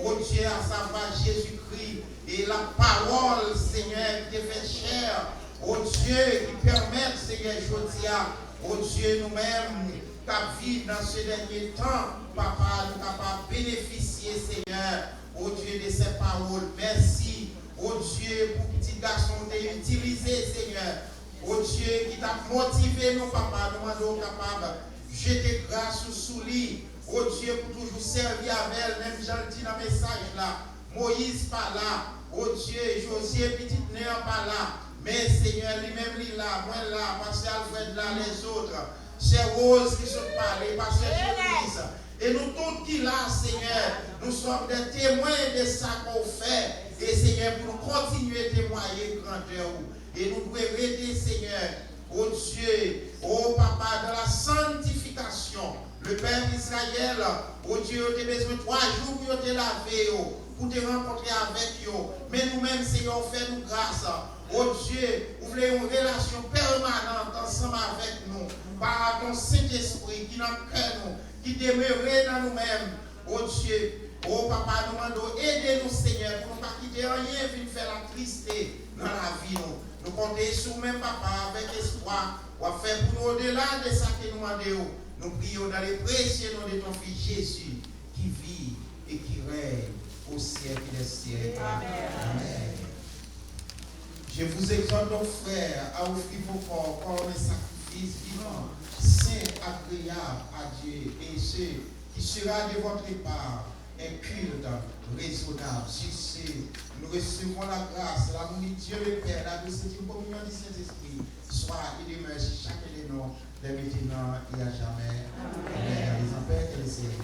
Speaker 6: Oh Dieu, à savoir Jésus-Christ et la parole, Seigneur, qui te fait chair. Oh Dieu, qui permet, Seigneur, Jodia, oh Dieu, nous-mêmes, qui vivons dans ce dernier temps, Papa, nous capables de bénéficier, Seigneur, oh Dieu, de ces paroles. Merci, oh Dieu, pour petit garçon d'utiliser, Seigneur. Oh Dieu, qui t'a motivé, nous, Papa, nous demandons capables de jeter grâce sous lui. Oh Dieu, pour toujours servir avec elle, même j'en dis dans le message là. Moïse pas là. Oh Dieu, Josué, petit néant pas là. Mais Seigneur, lui-même, lui là, moi là, Pasteur Alfred là, les autres. C'est Rose qui sont parlés, Pasteur Jésus. Et nous tous qui là, Seigneur, nous sommes des témoins de ça qu'on fait. Et Seigneur, pour nous continuer à témoigner grandeur. Et nous devons aider, Seigneur, oh Dieu, oh Papa, dans la sanctification. Le Père d'Israël, oh Dieu, tu as besoin de 3 jours pour te laver, pour te rencontrer avec eux. Mais nous-mêmes, Seigneur, fais-nous grâce. Oh Dieu, vous voulez une relation permanente ensemble avec nous, par ton Saint-Esprit qui est dans le cœur, qui demeure dans nous-mêmes. Oh Dieu, oh Papa, nous demandons, aidez-nous, Seigneur, pour ne pas quitter rien, pour faire la tristesse dans la vie. Nous comptons sur même, Papa, avec espoir, pour faire pour nous au-delà de ça que nous demandons. Nous prions dans les précieux noms de ton Fils Jésus, qui vit et qui règne au siècle des siècles. Amen. Je vous exhorte, donc, frères, à offrir vos corps comme un sacrifice vivant, saint, agréable à Dieu, et ce qui sera de votre part un culte raisonnable. Sur ce, nous recevons la grâce, l'amour de Dieu le Père, la douce communion du Saint-Esprit, soit et demeure sur chacun de nous, dès maintenant et à jamais. Amen. Les empêches et les